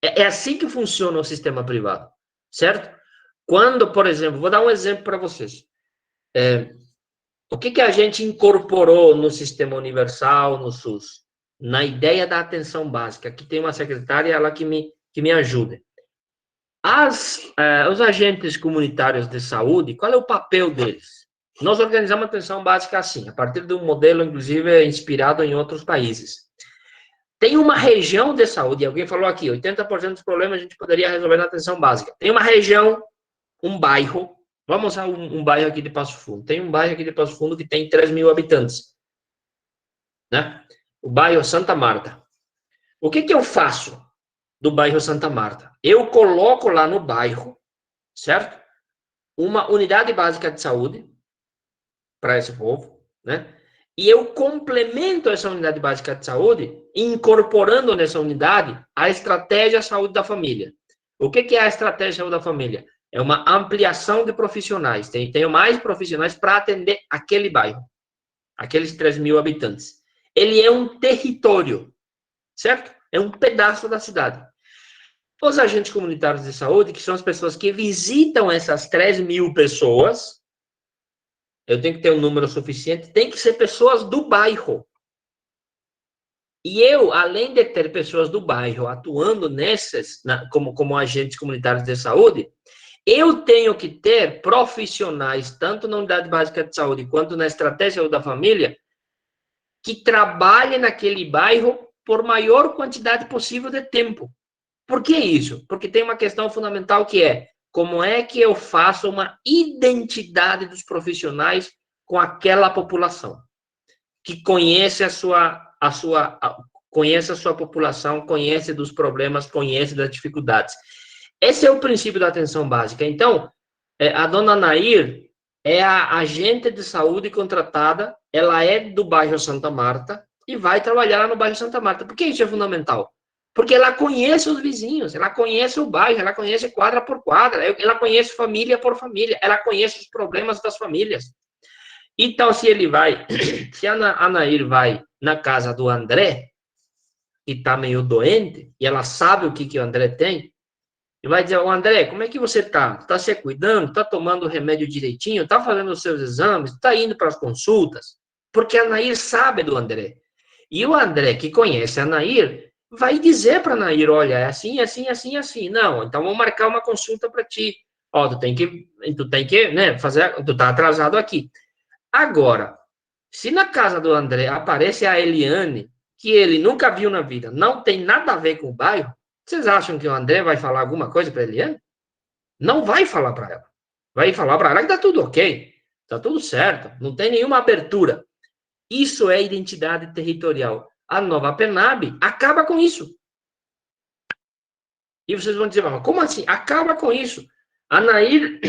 É assim que funciona o sistema privado, certo? Quando, por exemplo, vou dar um exemplo para vocês. O que a gente incorporou no Sistema Universal, no SUS? Na ideia da atenção básica. Aqui tem uma secretária, ela que me ajuda. Os agentes comunitários de saúde, qual é o papel deles? Nós organizamos a atenção básica assim, a partir de um modelo, inclusive, inspirado em outros países. Tem uma região de saúde, alguém falou aqui, 80% dos problemas a gente poderia resolver na atenção básica. Tem uma região, um bairro, vamos usar um bairro aqui de Passo Fundo. Tem um bairro aqui de Passo Fundo que tem 3 mil habitantes, né? O bairro Santa Marta. O que eu faço do bairro Santa Marta? Eu coloco lá no bairro, certo? Uma unidade básica de saúde para esse povo, né? E eu complemento essa unidade básica de saúde, incorporando nessa unidade a estratégia saúde da família. O que é a estratégia saúde da família? É uma ampliação de profissionais. Tenho mais profissionais para atender aquele bairro, aqueles 3 mil habitantes. Ele é um território, certo? É um pedaço da cidade. Os agentes comunitários de saúde, que são as pessoas que visitam essas 3 mil pessoas, eu tenho que ter um número suficiente, tem que ser pessoas do bairro. E eu, além de ter pessoas do bairro atuando como agentes comunitários de saúde, eu tenho que ter profissionais, tanto na unidade básica de saúde, quanto na estratégia da família, que trabalhem naquele bairro por maior quantidade possível de tempo. Por que isso? Porque tem uma questão fundamental que é, como é que eu faço uma identidade dos profissionais com aquela população? Que conhece conhece a sua população, conhece dos problemas, conhece das dificuldades. Esse é o princípio da atenção básica. Então, a dona Nair é a agente de saúde contratada, ela é do bairro Santa Marta e vai trabalhar lá no bairro Santa Marta. Por que isso é fundamental? Porque ela conhece os vizinhos, ela conhece o bairro, ela conhece quadra por quadra, ela conhece família por família, ela conhece os problemas das famílias. Então, se a Nair vai na casa do André, que está meio doente, e ela sabe o que o André tem, e vai dizer, André, como é que você está? Está se cuidando? Está tomando o remédio direitinho? Está fazendo os seus exames? Está indo para as consultas? Porque a Nair sabe do André. E o André, que conhece a Nair, vai dizer para a Nair, olha, é assim, assim, assim, assim. Não, então vamos marcar uma consulta para ti. Ó, tu tem que, né, tu tá atrasado aqui. Agora, se na casa do André aparece a Eliane, que ele nunca viu na vida, não tem nada a ver com o bairro, vocês acham que o André vai falar alguma coisa para a Eliane? Não vai falar para ela. Vai falar para ela que está tudo ok, está tudo certo, não tem nenhuma abertura. Isso é identidade territorial. A nova PENAB acaba com isso. E vocês vão dizer, mas como assim? Acaba com isso. A Nair,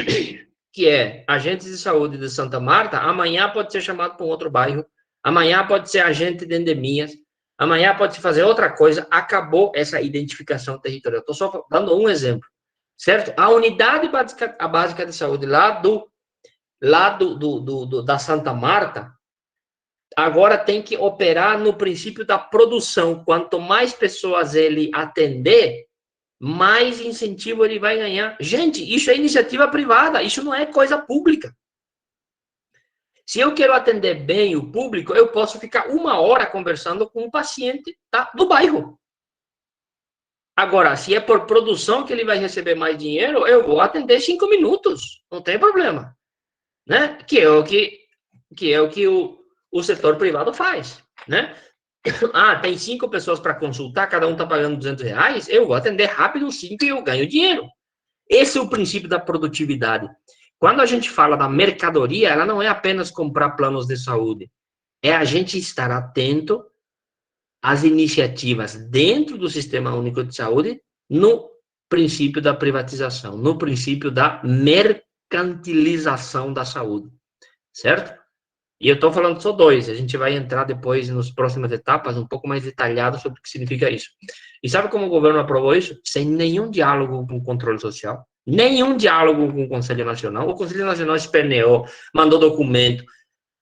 que é agente de saúde de Santa Marta, amanhã pode ser chamado para um outro bairro, amanhã pode ser agente de endemias, amanhã pode se fazer outra coisa, acabou essa identificação territorial. Estou só dando um exemplo, certo? A unidade básica de saúde lá da Santa Marta, agora tem que operar no princípio da produção. Quanto mais pessoas ele atender, mais incentivo ele vai ganhar. Gente, isso é iniciativa privada, isso não é coisa pública. Se eu quero atender bem o público, eu posso ficar 1 hora conversando com um paciente do bairro. Agora, se é por produção que ele vai receber mais dinheiro, eu vou atender 5 minutos, não tem problema. Né? Que é o que o setor privado faz, né? Tem 5 pessoas para consultar, cada um está pagando R$200, eu vou atender rápido 5 e eu ganho dinheiro. Esse é o princípio da produtividade. Quando a gente fala da mercadoria, ela não é apenas comprar planos de saúde, é a gente estar atento às iniciativas dentro do Sistema Único de Saúde no princípio da privatização, no princípio da mercantilização da saúde, certo? E eu estou falando só 2, a gente vai entrar depois nas próximas etapas um pouco mais detalhado sobre o que significa isso. E sabe como o governo aprovou isso? Sem nenhum diálogo com o controle social, nenhum diálogo com o Conselho Nacional. O Conselho Nacional esperneou, mandou documento,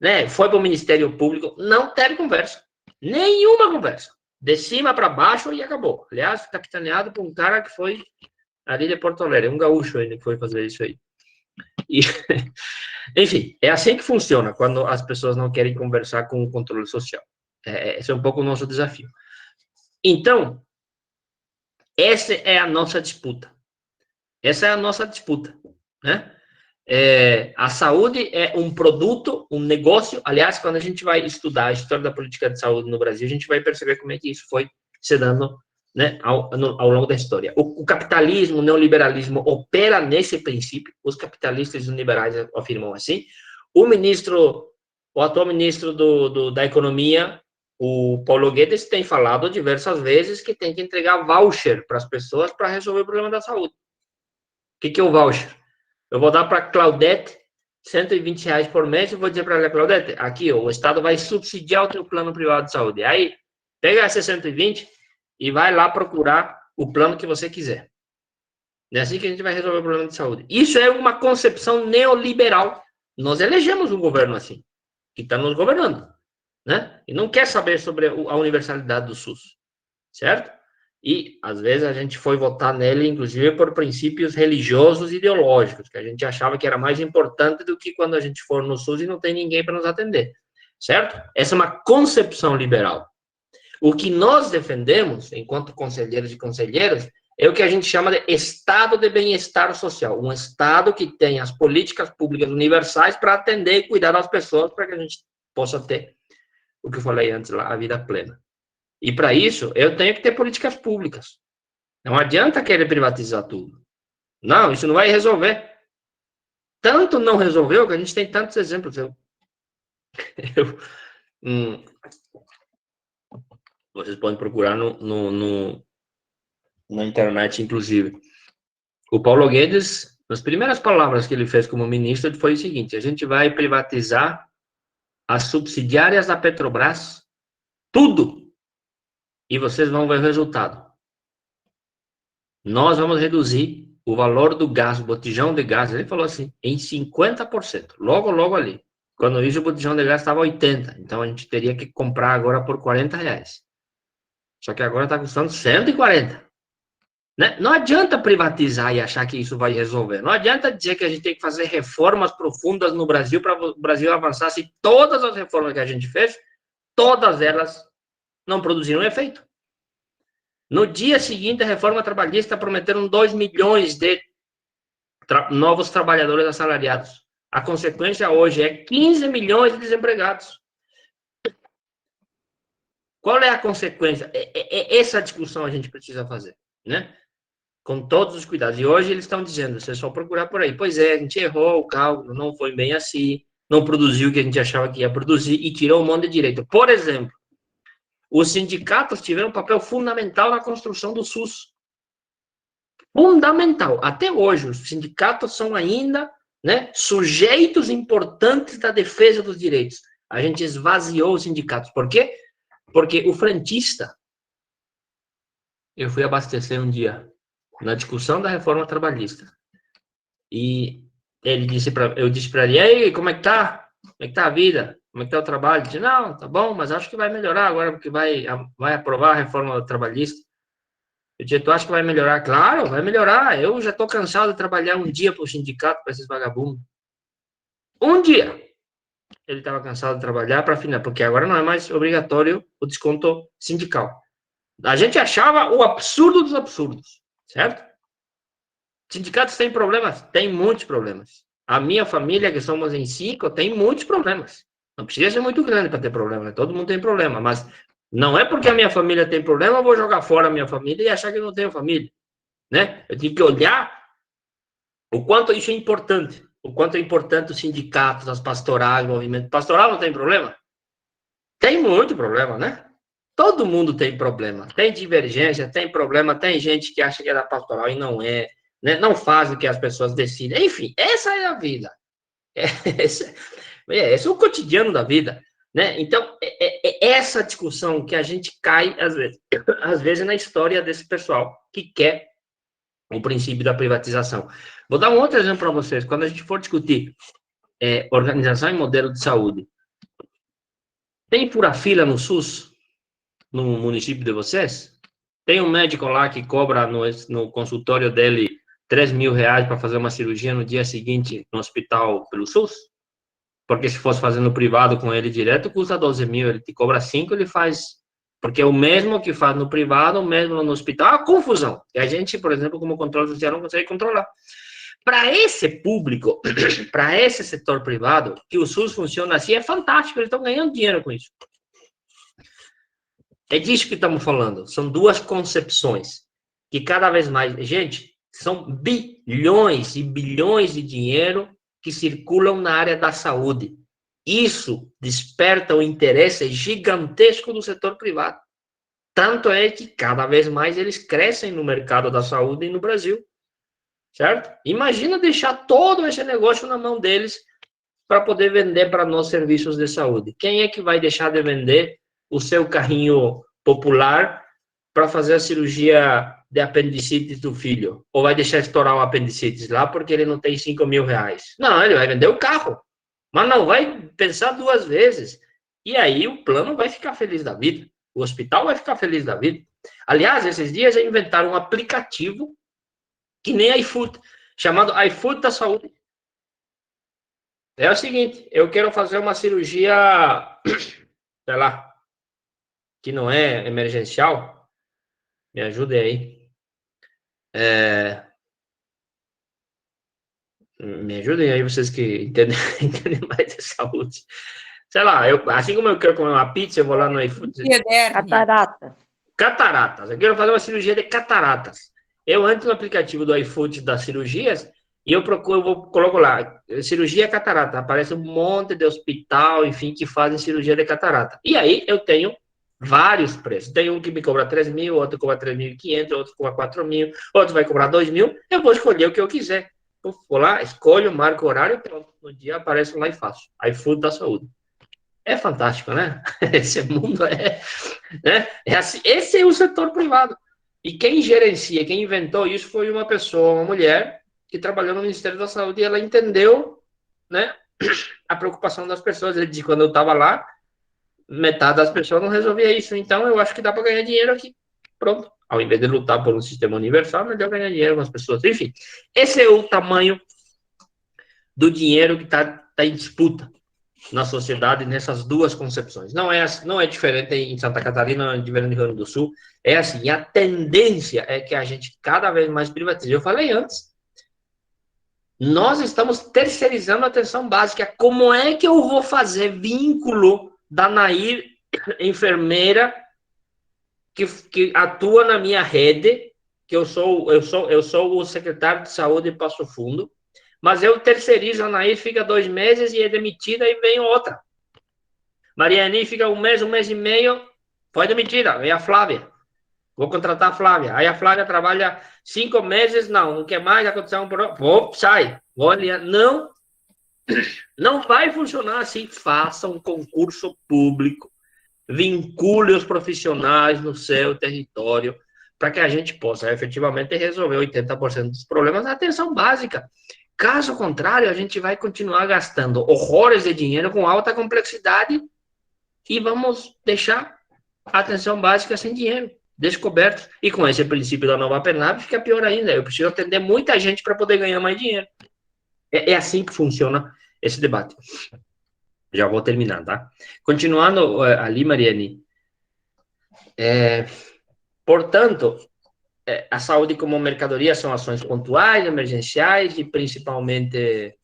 né? Foi para o Ministério Público, não teve conversa, nenhuma conversa. De cima para baixo e acabou. Aliás, capitaneado por um cara que foi ali de Porto Alegre, um gaúcho ainda que foi fazer isso aí. E, enfim, é assim que funciona quando as pessoas não querem conversar com o controle social. Esse é um pouco o nosso desafio. Então, essa é a nossa disputa. Essa é a nossa disputa, né? A saúde é um produto, um negócio. Aliás, quando a gente vai estudar a história da política de saúde no Brasil, a gente vai perceber como é que isso foi se dando, né, ao longo da história. O capitalismo, o neoliberalismo opera nesse princípio. Os capitalistas e os liberais afirmam assim. O atual ministro da Economia, o Paulo Guedes, tem falado diversas vezes que tem que entregar voucher para as pessoas para resolver o problema da saúde. O que é o voucher? Eu vou dar para Claudete R$120 por mês e vou dizer para ela, Claudete, aqui, ó, o Estado vai subsidiar o teu plano privado de saúde. Aí, pega esses 120 e vai lá procurar o plano que você quiser. É assim que a gente vai resolver o problema de saúde. Isso é uma concepção neoliberal. Nós elegemos um governo assim, que está nos governando, né? E não quer saber sobre a universalidade do SUS, certo? E, às vezes, a gente foi votar nele, inclusive, por princípios religiosos e ideológicos, que a gente achava que era mais importante do que quando a gente for no SUS e não tem ninguém para nos atender, certo? Essa é uma concepção liberal. O que nós defendemos, enquanto conselheiros e conselheiras, é o que a gente chama de estado de bem-estar social, um estado que tenha as políticas públicas universais para atender e cuidar das pessoas, para que a gente possa ter, o que eu falei antes lá, a vida plena. E para isso, eu tenho que ter políticas públicas. Não adianta querer privatizar tudo. Não, isso não vai resolver. Tanto não resolveu que a gente tem tantos exemplos. Vocês podem procurar na internet, inclusive. O Paulo Guedes, as primeiras palavras que ele fez como ministro foi o seguinte: a gente vai privatizar as subsidiárias da Petrobras, tudo. E vocês vão ver o resultado. Nós vamos reduzir o valor do gás, o botijão de gás, ele falou assim, em 50%. Logo ali. Quando isso, o botijão de gás estava 80. Então, a gente teria que comprar agora por R$40. Só que agora está custando 140. Né? Não adianta privatizar e achar que isso vai resolver. Não adianta dizer que a gente tem que fazer reformas profundas no Brasil para o Brasil avançar. Se todas as reformas que a gente fez, todas elas não produziram efeito. No dia seguinte, a reforma trabalhista prometeram 2 milhões de novos trabalhadores assalariados. A consequência hoje é 15 milhões de desempregados. Qual é a consequência? Essa discussão a gente precisa fazer, né? Com todos os cuidados. E hoje eles estão dizendo, você só procurar por aí. Pois é, a gente errou o cálculo, não foi bem assim, não produziu o que a gente achava que ia produzir e tirou um monte de direito. Por exemplo, os sindicatos tiveram um papel fundamental na construção do SUS. Fundamental. Até hoje, os sindicatos são ainda, né, sujeitos importantes da defesa dos direitos. A gente esvaziou os sindicatos. Por quê? Porque o frentista... Eu fui abastecer um dia na discussão da reforma trabalhista. E eu disse para ele, e aí, como é que tá? Como é que tá a vida? Como é que tá o trabalho? Ele disse, não, tá bom, mas acho que vai melhorar agora, porque vai aprovar a reforma trabalhista. Eu disse, tu acha que vai melhorar? Claro, vai melhorar. Eu já estou cansado de trabalhar um dia para o sindicato, para esses vagabundos. Um dia. Ele estava cansado de trabalhar para afinar, porque agora não é mais obrigatório o desconto sindical. A gente achava o absurdo dos absurdos, certo? Sindicatos têm problemas? Tem muitos problemas. A minha família, que somos em 5, tem muitos problemas. Não precisa ser muito grande para ter problema, todo mundo tem problema, mas não é porque a minha família tem problema, eu vou jogar fora a minha família e achar que eu não tenho família, né? Eu tenho que olhar o quanto isso é importante, o quanto é importante os sindicatos, as pastorais, o movimento pastoral não tem problema? Tem muito problema, né? Todo mundo tem problema, tem divergência, tem problema, tem gente que acha que é da pastoral e não é, né? Não faz o que as pessoas decidem. Enfim, essa é a vida. Esse é o cotidiano da vida, né? Então, essa discussão que a gente cai, às vezes, na história desse pessoal que quer o princípio da privatização. Vou dar um outro exemplo para vocês. Quando a gente for discutir organização e modelo de saúde, tem fura-fila no SUS? No município de vocês? Tem um médico lá que cobra no consultório dele R$ 3.000 para fazer uma cirurgia no dia seguinte no hospital pelo SUS? Porque se fosse fazer no privado com ele direto, custa 12 mil, ele te cobra 5, ele faz... Porque é o mesmo que faz no privado, o mesmo no hospital. É uma confusão. E a gente, por exemplo, como controle social, não consegue controlar. Para esse público, para esse setor privado, que o SUS funciona assim, é fantástico, eles estão ganhando dinheiro com isso. É disso que estamos falando. São duas concepções que cada vez mais... Gente, são bilhões e bilhões de dinheiro que circulam na área da saúde. Isso desperta o interesse gigantesco do setor privado. Tanto é que cada vez mais eles crescem no mercado da saúde e no Brasil. Certo? Imagina deixar todo esse negócio na mão deles para poder vender para nós serviços de saúde. Quem é que vai deixar de vender o seu carrinho popular para fazer a cirurgia de apendicite do filho? Ou vai deixar estourar o apendicite lá porque ele não tem R$ 5.000? Não, ele vai vender o carro. Mas não vai pensar duas vezes. E aí o plano vai ficar feliz da vida. O hospital vai ficar feliz da vida. Aliás, esses dias já inventaram um aplicativo que nem iFood, chamado iFood da saúde. É o seguinte, eu quero fazer uma cirurgia, sei lá, que não é emergencial. Me ajudem aí. Me ajudem aí, vocês que entendem, entendem mais de saúde. Sei lá, assim como eu quero comer uma pizza, eu vou lá no iFood. Catarata. Cataratas. Eu quero fazer uma cirurgia de cataratas. Eu entro no aplicativo do iFood das cirurgias e eu coloco lá, cirurgia catarata. Aparece um monte de hospital, enfim, que fazem cirurgia de catarata. E aí eu tenho vários preços. Tem um que me cobra 3 mil, outro cobra 3.500, outro cobra 4 mil, outro vai cobrar 2 mil. Eu vou escolher o que eu quiser. Eu vou lá, escolho, marco o horário e pronto. No dia aparece lá e faço. iFood da saúde. É fantástico, né? Esse mundo né? Assim, esse é o setor privado. E quem gerencia, quem inventou isso foi uma pessoa, uma mulher, que trabalhou no Ministério da Saúde e ela entendeu, né, a preocupação das pessoas. Ele disse, quando eu estava lá, metade das pessoas não resolvia isso. Então, eu acho que dá para ganhar dinheiro aqui. Pronto. Ao invés de lutar por um sistema universal, melhor ganhar dinheiro com as pessoas. Enfim, esse é o tamanho do dinheiro que está em disputa na sociedade nessas duas concepções. Não é diferente em Santa Catarina, não é diferente no Rio Grande do Sul. É assim, e a tendência é que a gente cada vez mais privatize. Eu falei antes, nós estamos terceirizando a atenção básica. Como é que eu vou fazer vínculo da Nair, enfermeira, que atua na minha rede, que eu sou o secretário de saúde de Passo Fundo, mas eu terceirizo a Nair, fica 2 meses e é demitida e vem outra. Mariane fica um mês e meio, foi demitida, vem a Flávia. Vou contratar a Flávia. Aí a Flávia trabalha 5 meses, não quer mais, aconteceu um problema, sai. Olha, não vai funcionar assim. Faça um concurso público, vincule os profissionais no seu território, para que a gente possa efetivamente resolver 80% dos problemas da atenção básica. Caso contrário, a gente vai continuar gastando horrores de dinheiro com alta complexidade e vamos deixar a atenção básica sem dinheiro, descobertos. E com esse princípio da nova PENAB fica pior ainda. Eu preciso atender muita gente para poder ganhar mais dinheiro. É assim que funciona esse debate. Já vou terminar, tá? Continuando ali, Mariane. Portanto, a saúde como mercadoria são ações pontuais, emergenciais e principalmente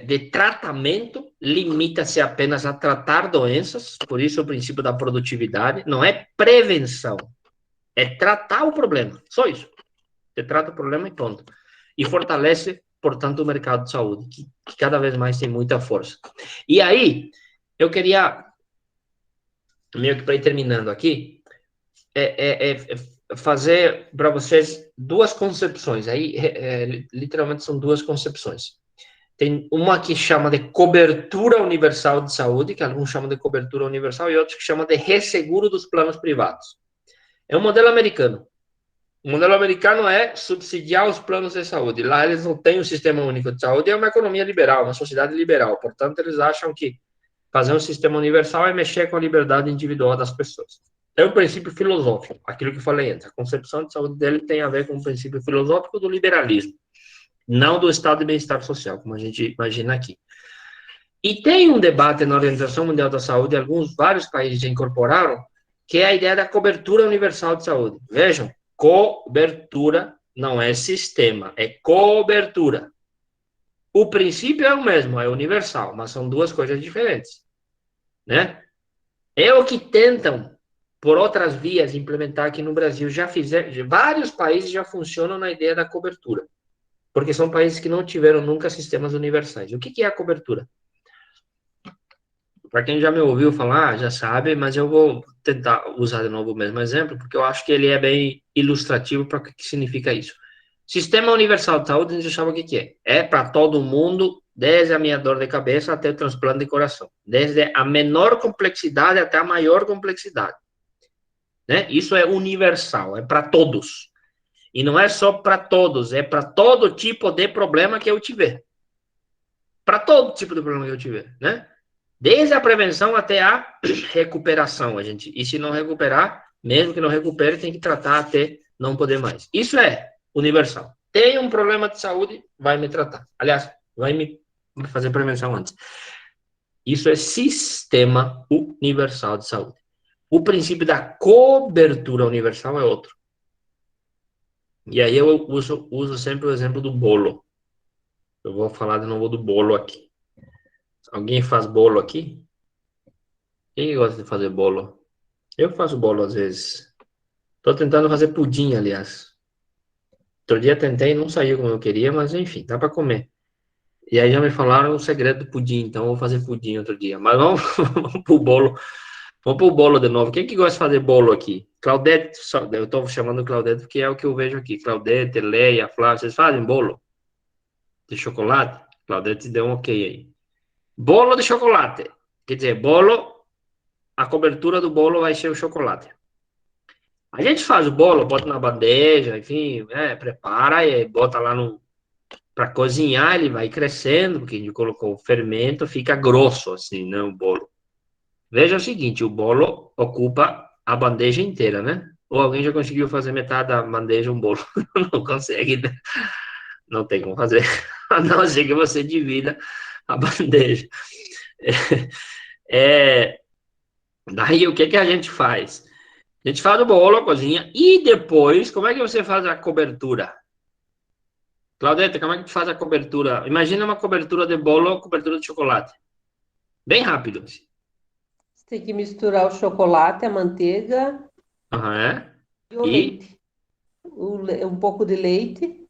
de tratamento, limita-se apenas a tratar doenças, por isso o princípio da produtividade, não é prevenção, é tratar o problema, só isso. Você trata o problema e pronto. E fortalece, portanto, o mercado de saúde, que cada vez mais tem muita força. E aí, eu queria, meio que para ir terminando aqui, fazer para vocês duas concepções. Aí, literalmente, são duas concepções. Tem uma que chama de cobertura universal de saúde, que alguns chamam de cobertura universal, e outros que chamam de resseguro dos planos privados. É um modelo americano. O modelo americano é subsidiar os planos de saúde. Lá eles não têm um sistema único de saúde, é uma economia liberal, uma sociedade liberal. Portanto, eles acham que fazer um sistema universal é mexer com a liberdade individual das pessoas. É um princípio filosófico, aquilo que eu falei antes. A concepção de saúde dele tem a ver com o princípio filosófico do liberalismo, não do estado de bem-estar social, como a gente imagina aqui. E tem um debate na Organização Mundial da Saúde, vários países já incorporaram, que é a ideia da cobertura universal de saúde. Vejam, cobertura não é sistema, é cobertura. O princípio é o mesmo, é universal, mas são duas coisas diferentes, né? É o que tentam, por outras vias, implementar aqui no Brasil. Já fizeram, vários países já funcionam na ideia da cobertura, porque são países que não tiveram nunca sistemas universais. O que é a cobertura? Para quem já me ouviu falar, já sabe, mas eu vou tentar usar de novo o mesmo exemplo, porque eu acho que ele é bem ilustrativo para o que significa isso. Sistema Universal de Saúde, a gente sabe o que é. É para todo mundo, desde a minha dor de cabeça até o transplante de coração. Desde a menor complexidade até a maior complexidade. Né? Isso é universal, é para todos. E não é só para todos, é para todo tipo de problema que eu tiver. Para todo tipo de problema que eu tiver, né? Desde a prevenção até a recuperação, e se não recuperar, mesmo que não recupere, tem que tratar até não poder mais. Isso é universal. Tem um problema de saúde, vai me tratar. Aliás, vai me fazer prevenção antes. Isso é sistema universal de saúde. O princípio da cobertura universal é outro. E aí eu uso sempre o exemplo do bolo. Eu vou falar de novo do bolo aqui. Alguém faz bolo aqui? Quem gosta de fazer bolo? Eu faço bolo às vezes. Tô tentando fazer pudim, aliás. Outro dia tentei, não saiu como eu queria, mas enfim, dá para comer. E aí já me falaram o segredo do pudim, então eu vou fazer pudim outro dia. Mas vamos, vamos pro bolo. Vamos pro bolo de novo. Quem que gosta de fazer bolo aqui? Claudete, eu tô chamando Claudete porque é o que eu vejo aqui. Claudete, Leia, Flávia, vocês fazem bolo de chocolate? Claudete deu um ok aí. Bolo de chocolate. Quer dizer, bolo, a cobertura do bolo vai ser o chocolate. A gente faz o bolo, bota na bandeja, enfim, prepara e bota lá para cozinhar, ele vai crescendo, porque a gente colocou o fermento, fica grosso assim, né, o bolo. Veja o seguinte, o bolo ocupa a bandeja inteira, né? Ou alguém já conseguiu fazer metade da bandeja um bolo? Não consegue, né? Não tem como fazer, a não ser que você divida a bandeja. Daí o que a gente faz? A gente faz o bolo, a cozinha, e depois, como é que você faz a cobertura? Claudete, como é que tu faz a cobertura? Imagina uma cobertura de bolo, cobertura de chocolate. Bem rápido. Você tem que misturar o chocolate, a manteiga É. e o E leite. Um pouco de leite,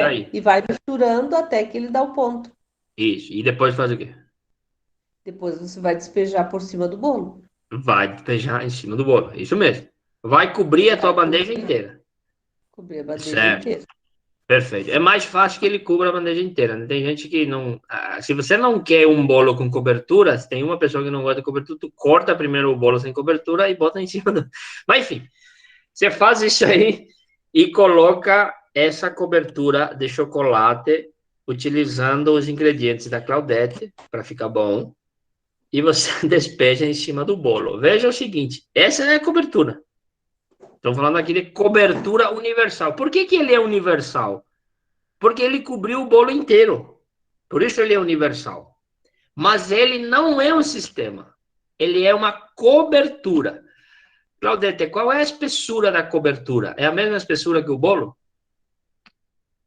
aí. e vai misturando até que ele dá o ponto. Isso. E depois faz o quê? Depois você vai despejar por cima do bolo. Vai despejar em cima do bolo. Isso mesmo. Vai cobrir a tua bandeja inteira. Cobrir a bandeja Certo. inteira. Perfeito. É mais fácil que ele cubra a bandeja inteira, né? Tem gente que não... Se você não quer um bolo com cobertura, se tem uma pessoa que não gosta de cobertura, tu corta primeiro o bolo sem cobertura e bota em cima do... Mas, enfim, você faz isso aí e coloca essa cobertura de chocolate utilizando os ingredientes da Claudete para ficar bom e você despeja em cima do bolo. Veja o seguinte, essa é a cobertura. Estamos falando aqui de cobertura universal. Por que ele é universal? Porque ele cobriu o bolo inteiro. Por isso ele é universal. Mas ele não é um sistema. Ele é uma cobertura. Claudete, qual é a espessura da cobertura? É a mesma espessura que o bolo?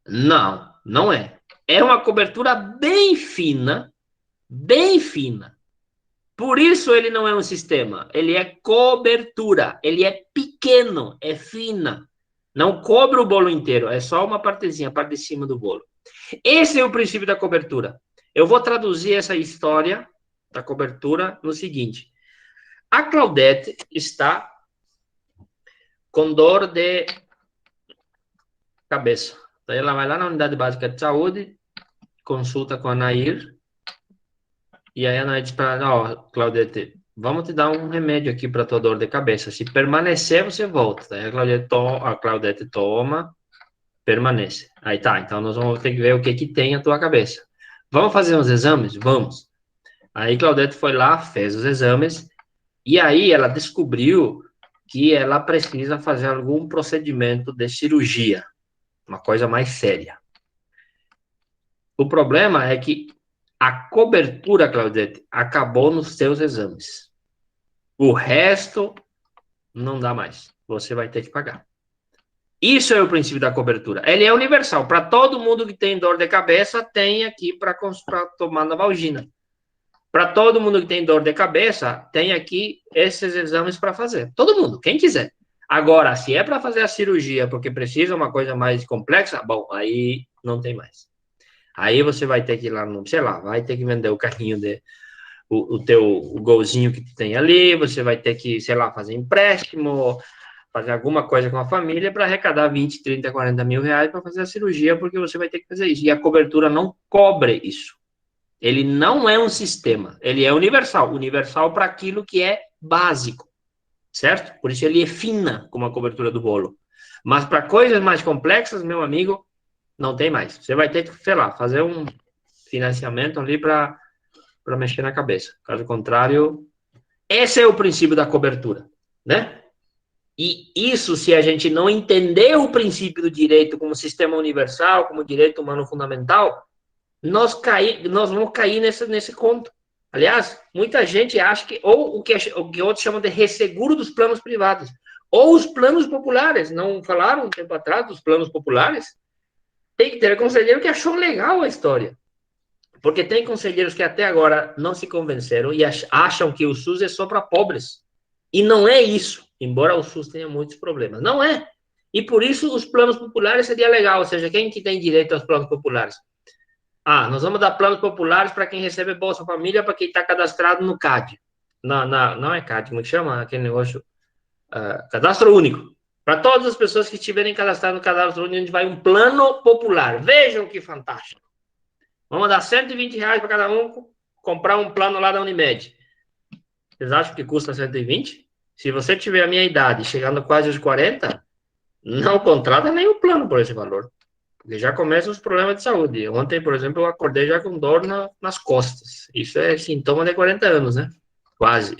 Não, não é. É uma cobertura bem fina, bem fina. Por isso ele não é um sistema. Ele é cobertura. Ele é pequeno, é fina. Não cobre o bolo inteiro, é só uma partezinha, a parte de cima do bolo. Esse é o princípio da cobertura. Eu vou traduzir essa história da cobertura no seguinte. A Claudete está com dor de cabeça. Daí ela vai lá na unidade básica de saúde, consulta com a Nair, e aí a Nair diz para ela, ó, Claudete, vamos te dar um remédio aqui para tua dor de cabeça. Se permanecer, você volta. Daí a Claudete toma, permanece. Aí tá, então nós vamos ter que ver o que tem a tua cabeça. Vamos fazer uns exames? Vamos. Aí Claudete foi lá, fez os exames, e aí ela descobriu que ela precisa fazer algum procedimento de cirurgia, uma coisa mais séria. O problema é que a cobertura, Claudete, acabou nos seus exames. O resto não dá mais. Você vai ter que pagar. Isso é o princípio da cobertura. Ele é universal. Para todo mundo que tem dor de cabeça, tem aqui para tomar Novalgina. Para todo mundo que tem dor de cabeça, tem aqui esses exames para fazer. Todo mundo, quem quiser. Agora, se é para fazer a cirurgia porque precisa uma coisa mais complexa, bom, aí não tem mais. Aí você vai ter que ir lá, sei lá, vai ter que vender o carrinho o golzinho que tu tem ali, você vai ter que, sei lá, fazer empréstimo, fazer alguma coisa com a família para arrecadar 20, 30, 40 mil reais para fazer a cirurgia, porque você vai ter que fazer isso. E a cobertura não cobre isso. Ele não é um sistema, ele é universal. Universal para aquilo que é básico, certo? Por isso ele é fina, como a cobertura do bolo. Mas para coisas mais complexas, meu amigo, não tem mais. Você vai ter que, sei lá, fazer um financiamento ali para mexer na cabeça. Caso contrário, esse é o princípio da cobertura, né? E isso, se a gente não entender o princípio do direito como sistema universal, como direito humano fundamental, nós vamos cair nesse conto. Aliás, muita gente acha que, ou o que outros chamam de resseguro dos planos privados, ou os planos populares. Não falaram um tempo atrás dos planos populares? Tem que ter conselheiro que achou legal a história. Porque tem conselheiros que até agora não se convenceram e acham que o SUS é só para pobres. E não é isso, embora o SUS tenha muitos problemas. Não é. E por isso os planos populares seria legal, ou seja, quem que tem direito aos planos populares? Ah, nós vamos dar planos populares para quem recebe Bolsa Família, para quem está cadastrado no CAD. Não é CAD, como que chama aquele negócio? Cadastro Único. Para todas as pessoas que estiverem cadastradas no Cadastro Único, a gente vai um plano popular. Vejam que fantástico. Vamos dar R$120 para cada um comprar um plano lá da Unimed. Vocês acham que custa 120? Se você tiver a minha idade, chegando quase aos 40, não contrata nenhum plano por esse valor. Porque já começam os problemas de saúde. Ontem, por exemplo, eu acordei já com dor nas costas. Isso é sintoma de 40 anos, né? Quase.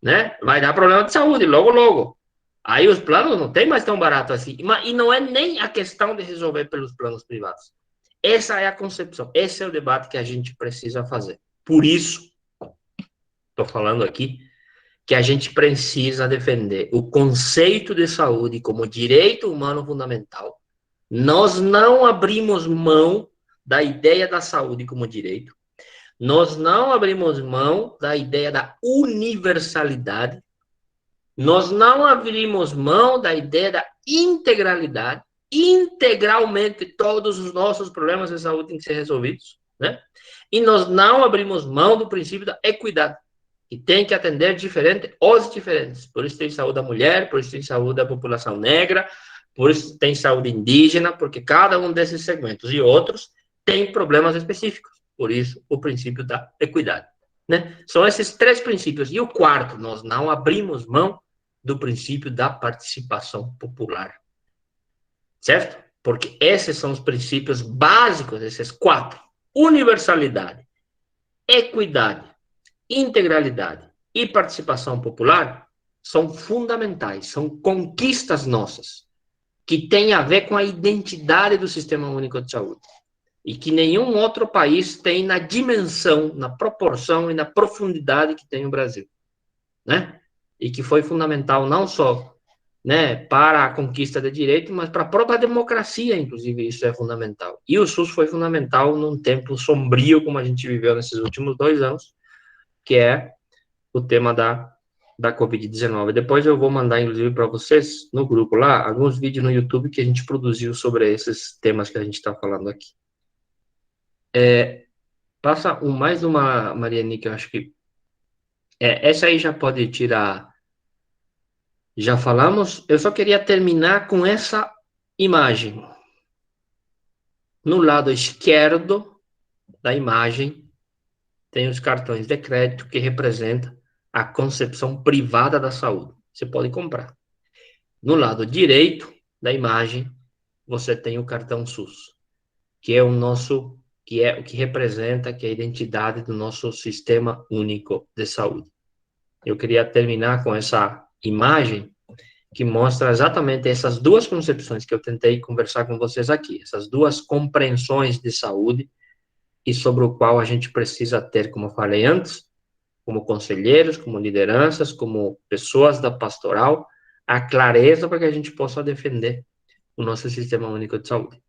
Né? Vai dar problema de saúde, logo, logo. Aí os planos não tem mais tão barato assim. E não é nem a questão de resolver pelos planos privados. Essa é a concepção. Esse é o debate que a gente precisa fazer. Por isso, estou falando aqui, que a gente precisa defender o conceito de saúde como direito humano fundamental. Nós não abrimos mão da ideia da saúde como direito. Nós não abrimos mão da ideia da universalidade. Nós não abrimos mão da ideia da integralidade. Integralmente, todos os nossos problemas de saúde têm que ser resolvidos, né? E nós não abrimos mão do princípio da equidade, que tem que atender os diferentes. Por isso tem saúde da mulher, por isso tem saúde da população negra, por isso tem saúde indígena, porque cada um desses segmentos e outros tem problemas específicos. Por isso, o princípio da equidade, né? São esses três princípios. E o quarto, nós não abrimos mão do princípio da participação popular. Certo? Porque esses são os princípios básicos, esses quatro. Universalidade, equidade, integralidade e participação popular são fundamentais, são conquistas nossas, que têm a ver com a identidade do Sistema Único de Saúde. E que nenhum outro país tem na dimensão, na proporção e na profundidade que tem o Brasil. Né? E que foi fundamental não só, né, para a conquista de direitos, mas para a própria democracia, inclusive, isso é fundamental. E o SUS foi fundamental num tempo sombrio, como a gente viveu nesses últimos 2 anos, que é o tema da Covid-19. Depois eu vou mandar, inclusive, para vocês, no grupo lá, alguns vídeos no YouTube que a gente produziu sobre esses temas que a gente está falando aqui. Passa mais uma, Mariane, que eu acho que... essa aí já pode tirar... Já falamos, eu só queria terminar com essa imagem. No lado esquerdo da imagem, tem os cartões de crédito que representam a concepção privada da saúde. Você pode comprar. No lado direito da imagem, você tem o cartão SUS, que é o que representa, que é a identidade do nosso Sistema Único de Saúde. Eu queria terminar com essa imagem que mostra exatamente essas duas concepções que eu tentei conversar com vocês aqui, essas duas compreensões de saúde e sobre o qual a gente precisa ter, como eu falei antes, como conselheiros, como lideranças, como pessoas da pastoral, a clareza para que a gente possa defender o nosso Sistema Único de Saúde.